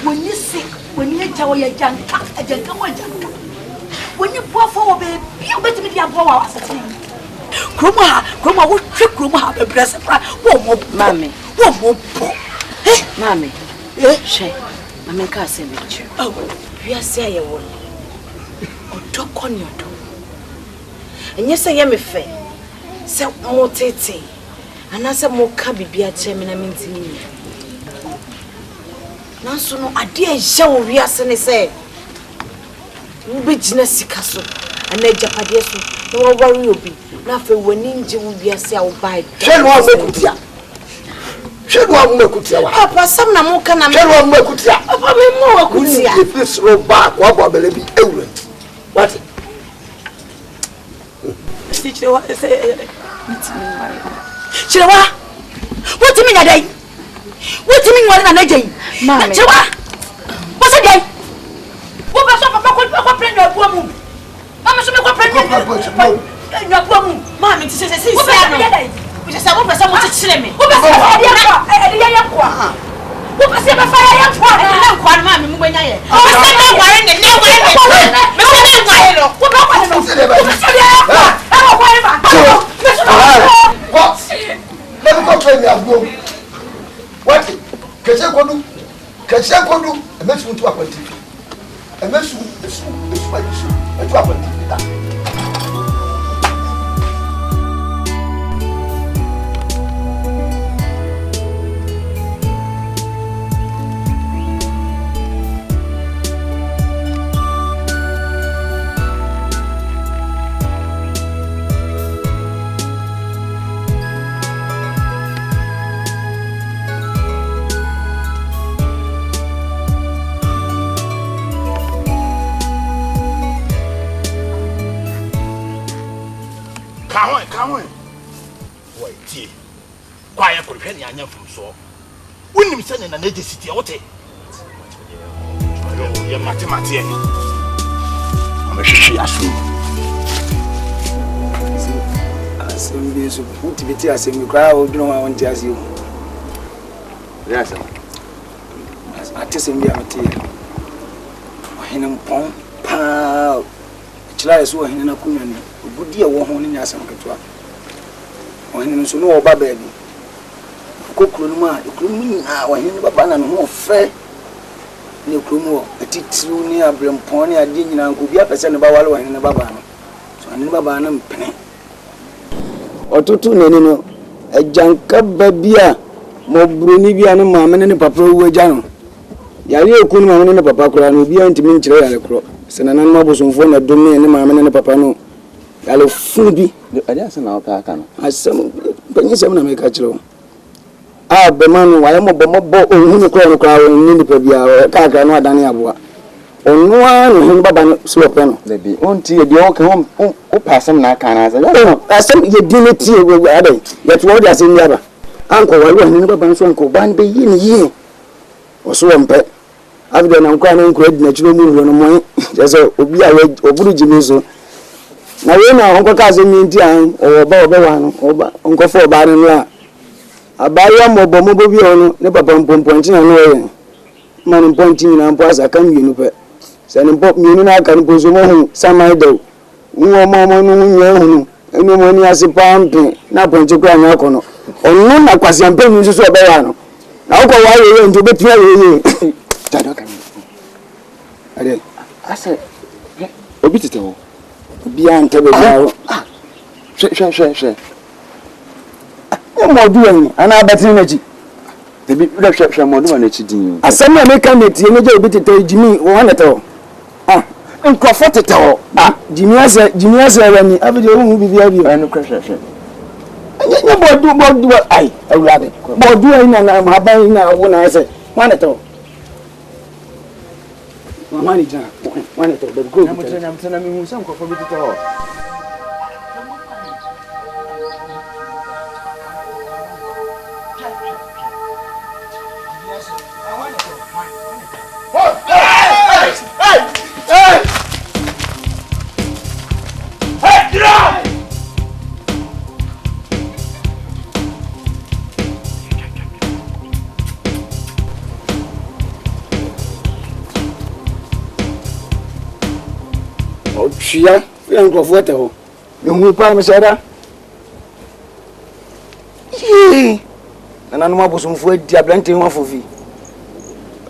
When you sick, when you tell your young cat, a gentleman, when you pour for baby, you better be a boy. Grandma, what trick Grandma have a blessed one more, mammy, one more. Mammy, she, Mammy can't say with you. Oh, we are saying a word. Or talk on your door. And yes, I am a fair. So more tete, and as a more cabby be a chairman, I mean to me. Nanso no ade a hye we asene say wo begina sika so ana japade so no wo worry obi na fa wani nje wo biase a wo bai hwe no amekutia wa papa sam na mo kana hwe no amekutia papa me mo akutia if this roll back wa gwa bele bi ewure what Chirewa say Chirewa what mean adai what mean what na jai Mami. Chirewa what's it dey wo ba so papa ko prend your boa mu mama so me ko prend your boa mu mami ti se wo ba so dey we just want person mo ti chire me wo ba so dey ya kwa wo ba se ba fa ya kwa na kwa mami mu gbenya ye o se na ware ne me se na ware lo wo ba kwa no wo so dey ya kwa e wo kwa ba what let me go train your boa what kese kodu emesu ntu akwenti emesu pa yisu ntu akwenti da Quiet for penny and from so. When you send in an agent city, what? You're mathematics. I'm a she assume. Assembly so put it as a crowd, no one want to ask you. Yes, I tell him, I'm a tea. Henam pom, pow. Chila is one in a kuman. Good dear one in Yassam Katua. When you know about baby. Kokroma ekrumi na wahene baba na no fe ne ekromu atitiru ne abrempon ne ade nyina nko bia pese ne ba wale wahene baba no so wahene baba na mpene otutu neni no ajanka babia mobroni bia ne maame ne papa wu agya no yale ekunu maame ne papa kura no bia ntimi nkyere yale kro se na nan mabosomfo na domi ne maame ne papa no yale fu bi ade ase na opa aka no asem panyisem na meka kyerɛ be man why mo ohun ko no kwa ni nipa bia ka no adane aboa onu anu hin baba no so pe no da bi onti e de o ka o pasem na aka na no asem ye diniti e adai yet wo dia sem yaba anko wale hin baba so anko ban be yi o so mpe afide na nkwa na nkura di na chiro mu no mo je obi a oburu jimi so na we na onko ka asem nti an o ba wa no oba onko fo ba no a abaya mobo bi ono ne papa mpomponti na no ye man mpomponti na mpo asa kan mienu pe se ne mpo mienu na kan po so mo hu samai do wo mo no nya hu enu mo ni ase pampe na ponti kwa nya kono onu na kwasi ampe ni so be ya no na uko wa ye njo betia ye tado kan ade ase obi tete wo obi ante be dawo she modu ani ana abatini na ji debi da hwe modu na chi din asem na meka neti ne je obi tete jimi wo na tewo nkofo tetewo jimi ase wani abide hu bibia bi anu kwhwe nya bodu ai awlade bodu ai na haban na wo na ase wana tewo mama ni jana wana tewo be go na mi hu sam nkofo bi tetewo Hey, get up! Shia, Uncle Photo. You will promise her. And I know some for Diablanti one for fee.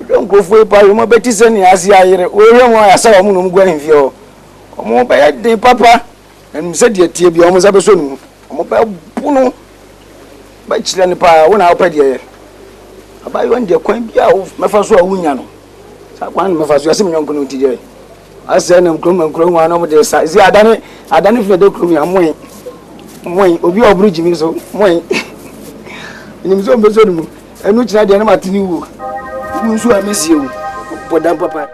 Don't go for a pile, my Betty Sunny as I hear. I saw a moon going for you. More by day, Papa, and said your tea be almost a son. Puno by Chilanipa when I'll pay you. I buy one dear coin be out, my first one. One my first was young today. I send them come and grow one over the side. See, I done it if you don't come here. I'm waiting. Obi oblige me so. Wait. In some person, and which I didn't matter you. So I miss you. But then, Papa.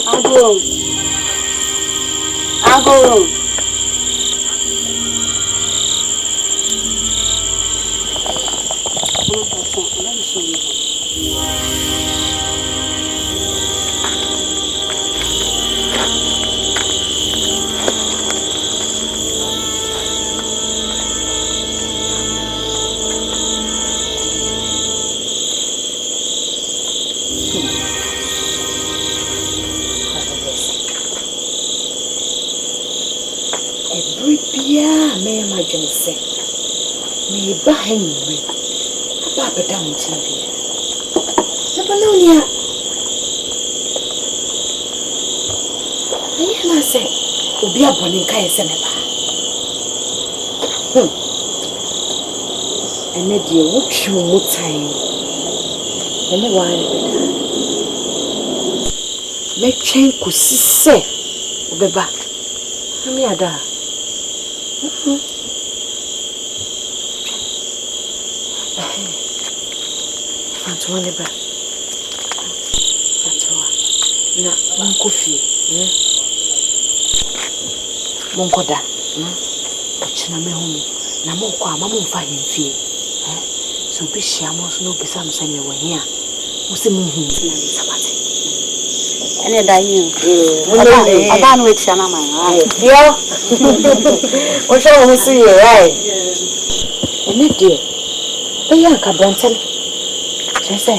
Uncle. Henry, Papa down TV. Napanonia. I am say, Ubia Bonica is Seneba. And then you watch you more time. And the one make change could say, Beba. Amiada. Whatever. That's all. Na coffee. Monkoda. Ochina me home. Na monko amamu mfa hemfie. So bi shiamo so no bisa msa me wo hia. Mo se mu hu na sabate. Ene da yin. Aba no etia na man. Dio. O sha wo si ye right. Ene die. Eya ka brantel. Say, I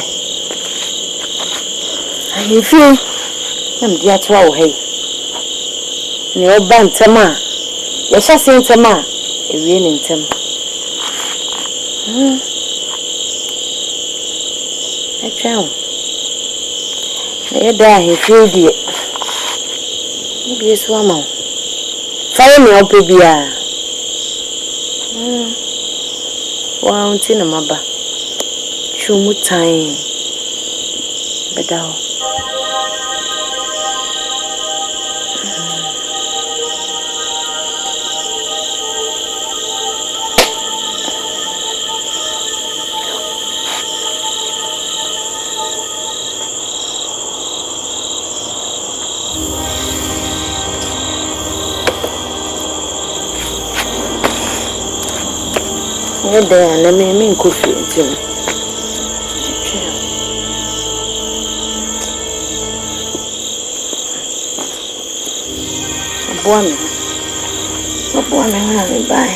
feel I'm dear to our hay. Near Bantama, yes, I sent a man, a raining tem. I found. They die, he feel dear. Maybe a swammer. Fire me up, baby. Wow, Tina Maba. Chumu time. Bedao. There, let me mean coffee. Woman, what woman will I buy?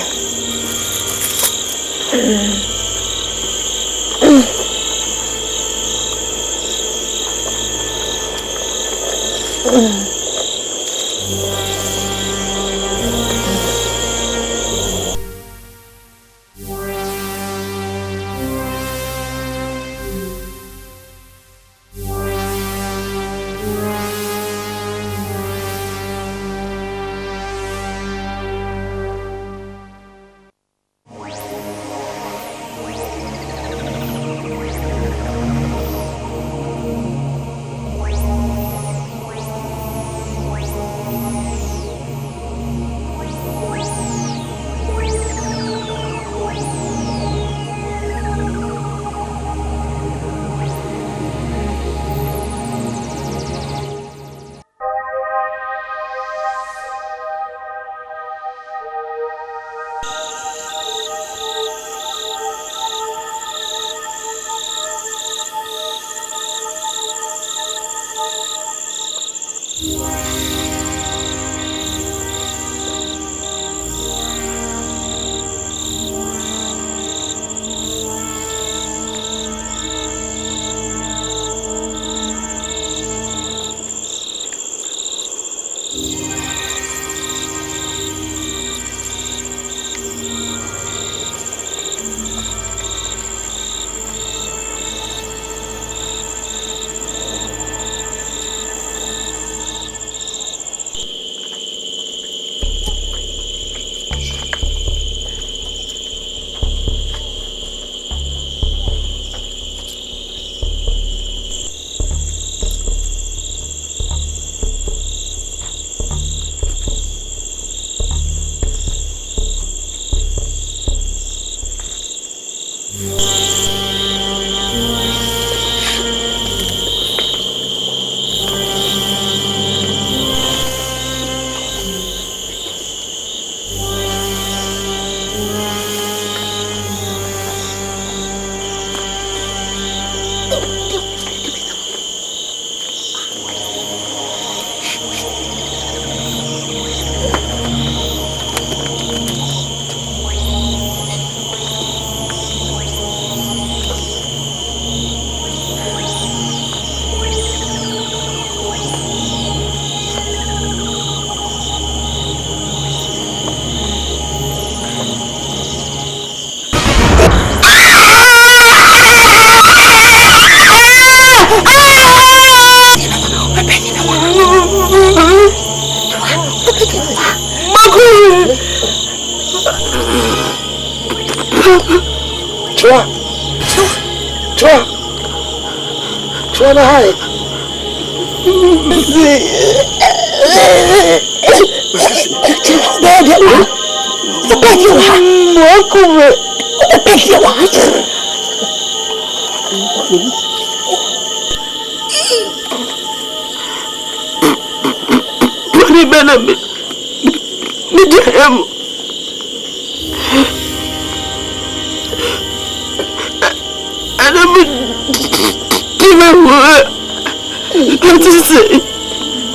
Chua na hai.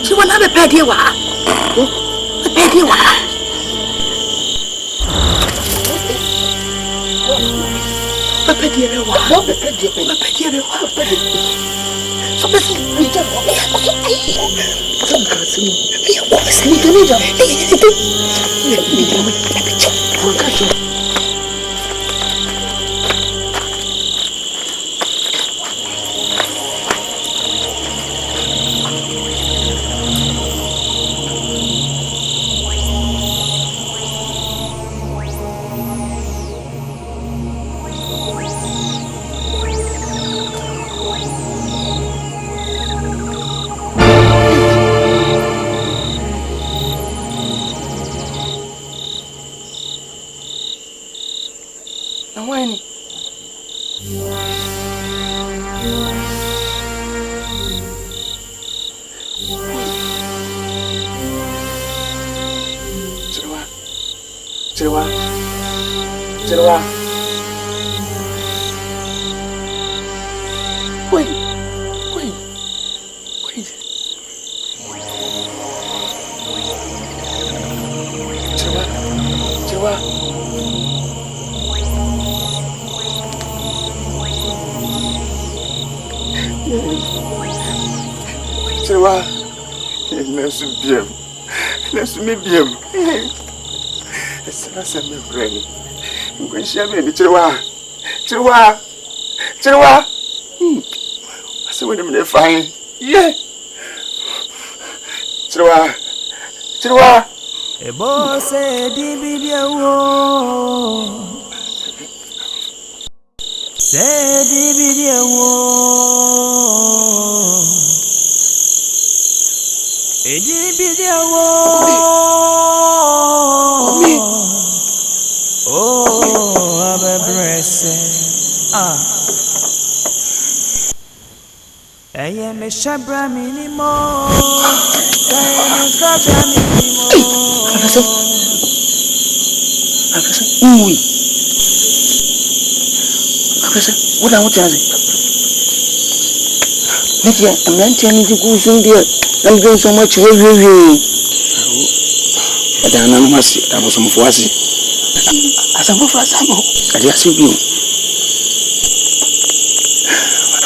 She won't have a bed here. A bed here. Let's me be him. It's not a brain. When she made it, Chirwa. I said, wait a minute, fine. Yeah. Chirwa. A boss said, Dividia. Said, Dividia. Oh, I'm a blessing. I am a shabra minimo. What I want to say. I'm not telling you go soon, dear. I'm doing so much heavy. But I know I was some fussy. As I'm for some, I just see you.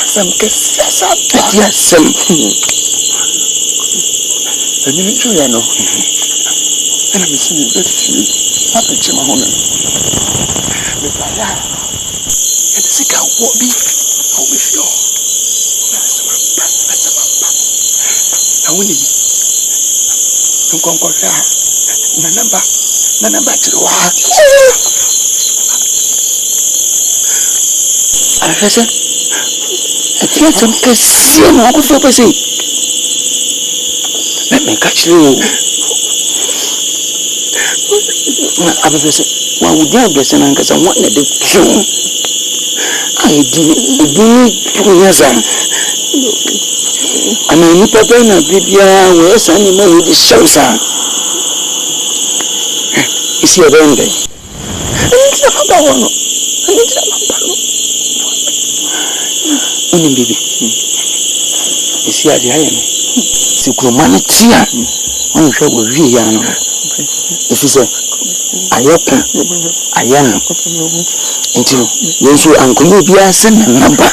Some kiss, yes, some. I didn't show you, know. And I'm missing the few. What a chima home. The fire. And the sick out what be. How we feel. I win it. Don't go on there. Nana to the wall. I said, I think some kiss. I'm going to say, let me catch you. I was well, we did bless and because I wanted the tune. I did 2 years. And I need to go to Bibia, where Sandy made the shows. Is he a render? I need to have a one. I need to have a one. Baby. Is he a giant? Humanity. I'm sure we'll be young. If you say, I am until you uncle Libya send a number.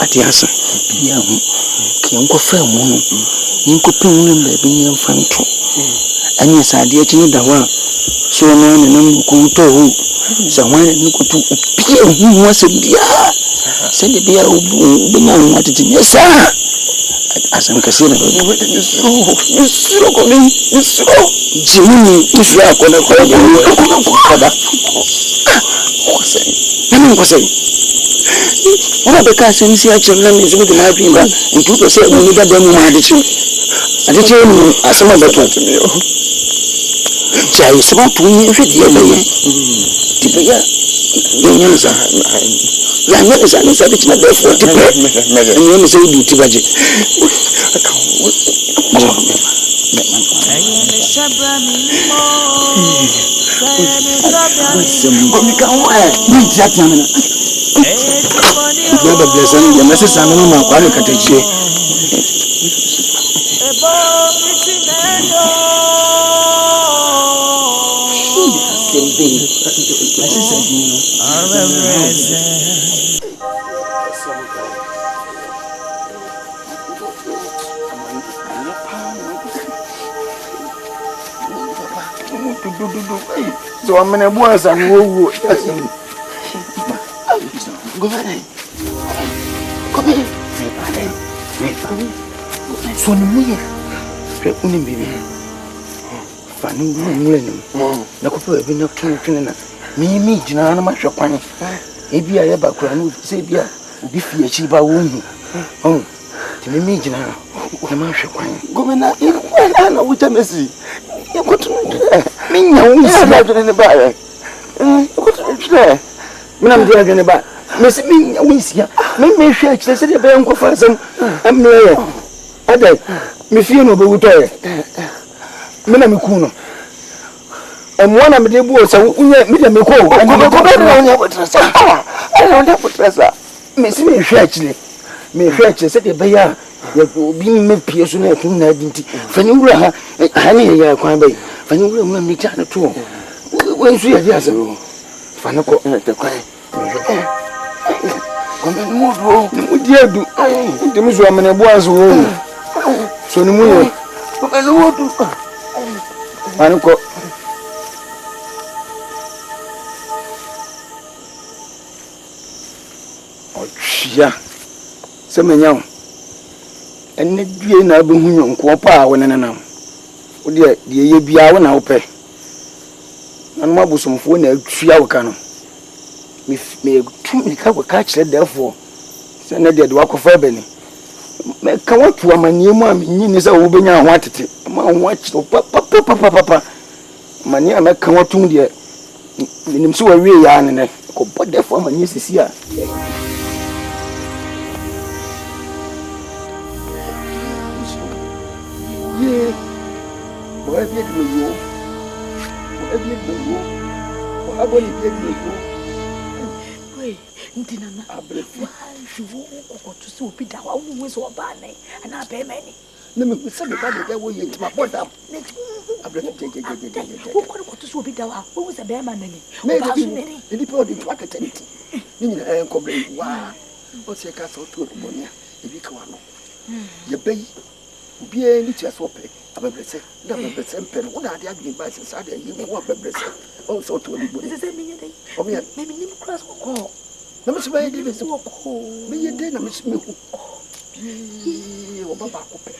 At the answer, can go fair moon. You could pin him baby in front too. And yes, I did you the one. So no one go to someone who could appear who was a beer. Send the beer who wanted to yes, sir. asam kase na misro ko mi misro jimuni misro akona ko kada ko sai ora be ka sem si a chemna mi zumu de na bimba ntu to se mu ni da mu ma de chi ni asama beto chai sama tu ni fi de ye ti be ya ni za la me za ni za de china de fo ti pe ni me se du ti baje ya ba blessing ya message saminu ma kwani kataje so amene buasa ni wowo so ni muye re uni bibi fani ngule ni na kopo ebi na twene na mi jina na mahwe kwan ebi a ye ba kura no se bi a obi fie chi ba wo hu ti mi jina na mahwe kwan gomena ikwa na wuta mesi ikotu minya unsi na twene ba ye ikotu twene mina mdia twene ba mesi minya unsi ya me hwe akire se de be nkofa asem amne ada me fie no be wutoye mina mikuno mwana mde buo sa unye mide meko ko na unye potresa ana unye potresa mesi me hwe akire se de be ya obi me pie so na kun na dinti fani wura ha ne ya kwan bai fani wura mu me ta na to wensu ya dia se fani ko te kwan Kome mudu mudiedu ndi muzo amene bwazo wo so ni muyo kome mudu aniko ochia semenyawo enne due na be hunyo nko pa wo nenenam wo de ye bia wo na wo pe anuma busumfo na atua wo ka no me tumi ka ko ka kire therefore se na de wakofa beni me ka watu amanie mu amenyi ni se wo benya ho atete ma ho akire papa mani a me ka watu de minim se wa wie ya ne ko bo therefore amanie sisi a ye bo e bi de yo bo aboni bi de yo ndina na abrefu juwo ko to so bi da wa wo so ba ne ana be meni na me se be ba de wo ye ntima boda abrefu je wo ko to so bi da wa wo se be ma ne ni ba so ne ni pe odi twa kataniti ni ni ko bre wa o se ka so to mo nya e bi ka wa no ye be bi e ni tia so pe abebrese da abebrese pe wo da dia gbe ba se sa da ye wo abebrese o so to ni bo se me nye dai o me ni class ko na me sibaye de so ko me yede na me simehu o baba ko pe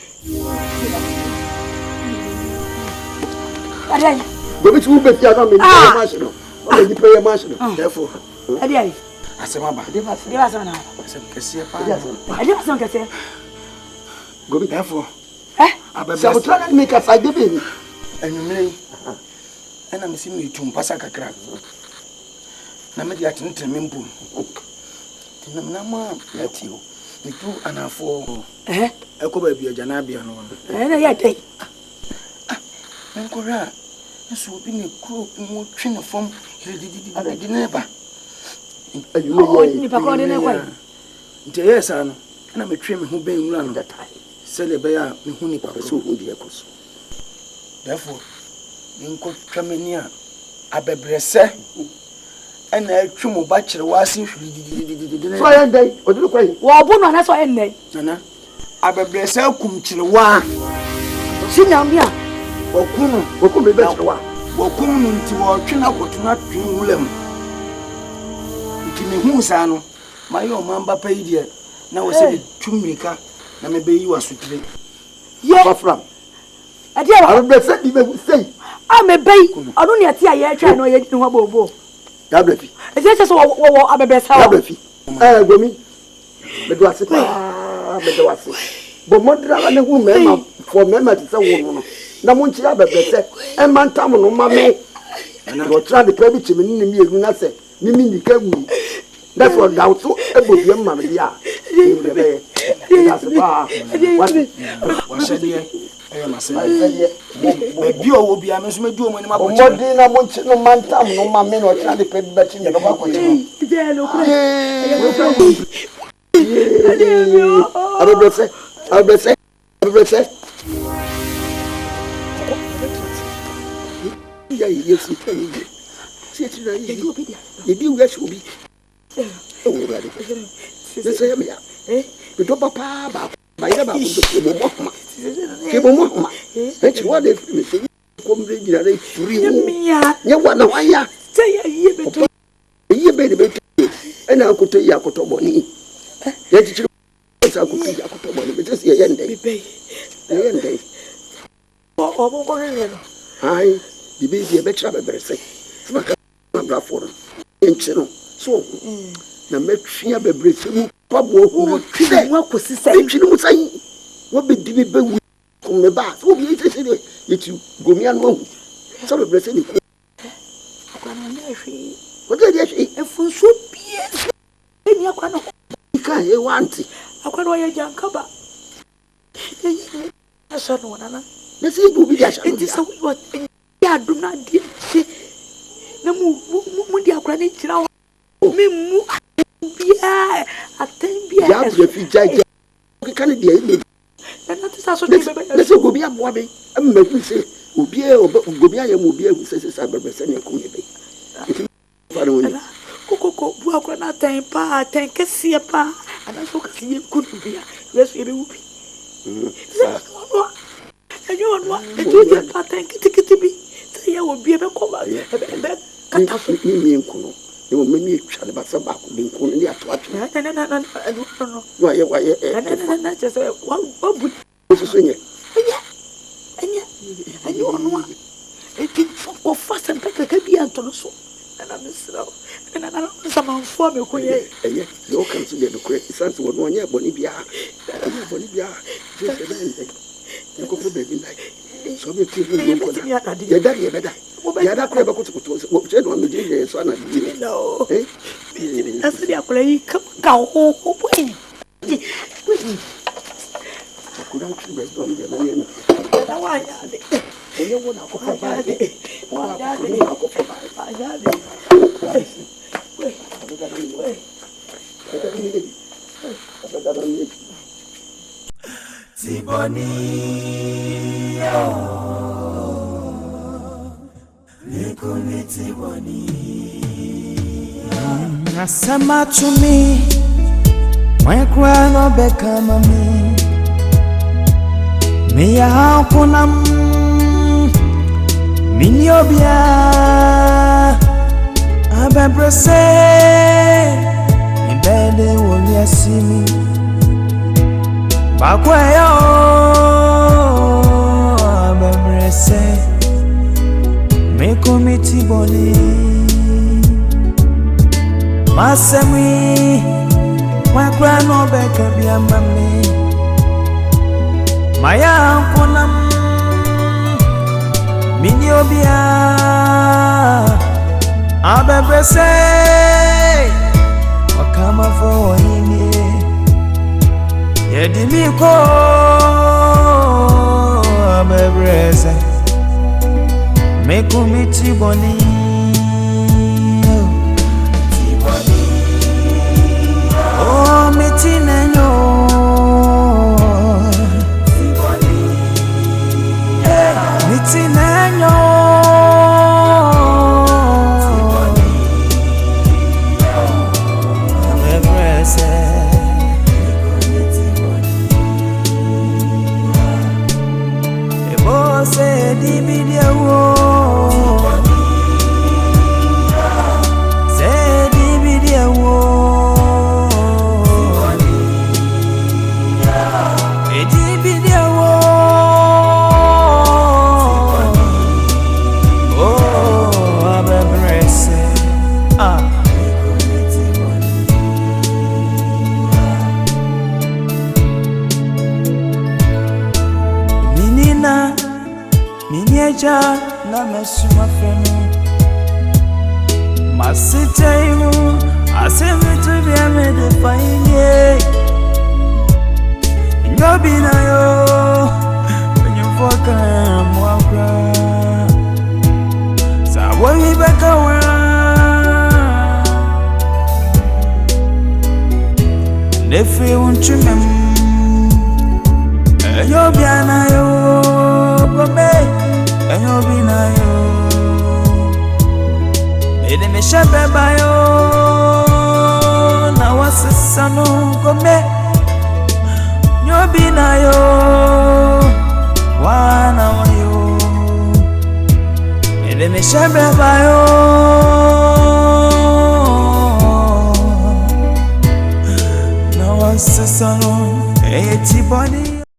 adai go bi tu be tia na me ni machine o be di prayer machine therefore adai asema ba de ba na asem kese pa adai asem kese go bi therefore abebe sa botra na me ka fa de be ni enumre ana me simi tum pasa kakra na me dia tente me mbum tinam na ma yatio me tu anafo ekoba bia jana bia no na ya dai men kora nso bi ne kro mu twene fom di na ba ayu ni pa ko ne kwa nte yesa no na me twe me ho ben nwura no sele be ya me hu ni pa so hu di ekoso therefore nko twamani a abebrese ana atwumo ba kire wase hwiri so ya dai oduru kwai wo bu no na so en nei nana abebrese akum kire wa sinyambia okum be kire wa okum no nti wo twena kotuna twulam nti me hu sa no mayo mamba pa idie na wo se twumrika na me be you asutire ye fafram ade a I be say di be say a me be onu ne ati aye atwa no ye ni ho bobo ya brefi e se so wo abebesa ya brefi gomi me do ase me do ase bo modra ne hu mema for mema ti se wo no na mo nchi abebese e mantam no ma me na ro tra de pebi chimi ni mi egu na se mimi ni ka wu that's what doubt so e bo bi ma me dia that's ba wa shede eh mase bi o bi am so medu o mani ma bo modi na mo nchi no mantam no ma me no tra de pebi ba chi ne ba ko chi abebese ya yesu si ti na ye ye di uya shobi o ra de se se me ya be do papa ba ira ba ko mo mo e ti wa de me se ko mbe gira re furi wo ye wa na wa ya se ya ye be to ye be de be e na ko to ya ko to boni ye ti sa ko ti ya ko to boni be se ye ndai ye ndai o bo ko ne no ai di be ye be tra be se maka na brafo enchino so na metwia bebre se mu pabo hu tide mu akosi sai enchino mu sai wo be di be wu ko me ba so bi ite se ye ti gomia no hu so bebre se ni ko akwana na hwe wo de ye hwe efun so bie ni akwana ka ye wanti akwana ye jankaba asa no nana na se du bi dia sha enti so what ya do na dia se na mu di akwana ni kira me mu bia atembia ya bre fi jaja ke kan dia ile na tisa so ni bebe na se gobi aboa be amma ku se obi e gobi aye mu obi e se sa bebre se ni ko me be fara woni koko bu akwana na tan pa tan kese pa ana so kasi ye kunu bia yesu ebe ubi no no etu je pa tan kitikiti bi se ya obi ebe ko ba ebe kata so ni nkuno e wo meni etwa ba sa ba ko de nkuno ni ato ato no wa ye na je se wa bu so nye anya ono eti ko fa se mpeka ka bi antolo so na misra na sama mfo me ko ye yo kan so de ko isanse wo no nya boni bia je se na ko problem like so be ti ni ko ya da ye beda ya da ko ba ko to wo je no me je so na di no asiri akula yi ka ho boy akula ti be do de na ye da wa ya de ele wo na ko fa ba de wa ya de ko fa ba ya de Tiboni Nikuni Tiboni Nasema to me My crown no become me ya kuna Minyobia Abebrese Ibede woni asimi Bakwayo Abebrese Mekomiti boni Masemi Wakwa no beka bia mami Maya kunam Minyobia Abebrese Wakama for hini Yedimiko Abebrese Mekumiti boni Tiboni Oh mitinenyo Tiboni Mitinenyo meja na mesuma fenu masitaimu asemitu bia me de fine nyobi na yo nyumfoka mwakra sawoyi bakawa nefi unchumem nyobi na yo gome nyobi na yo ede me shabe bayo na wasesano gome nyobi na yo wana wayo ede me shabe bayo na wasesano eti body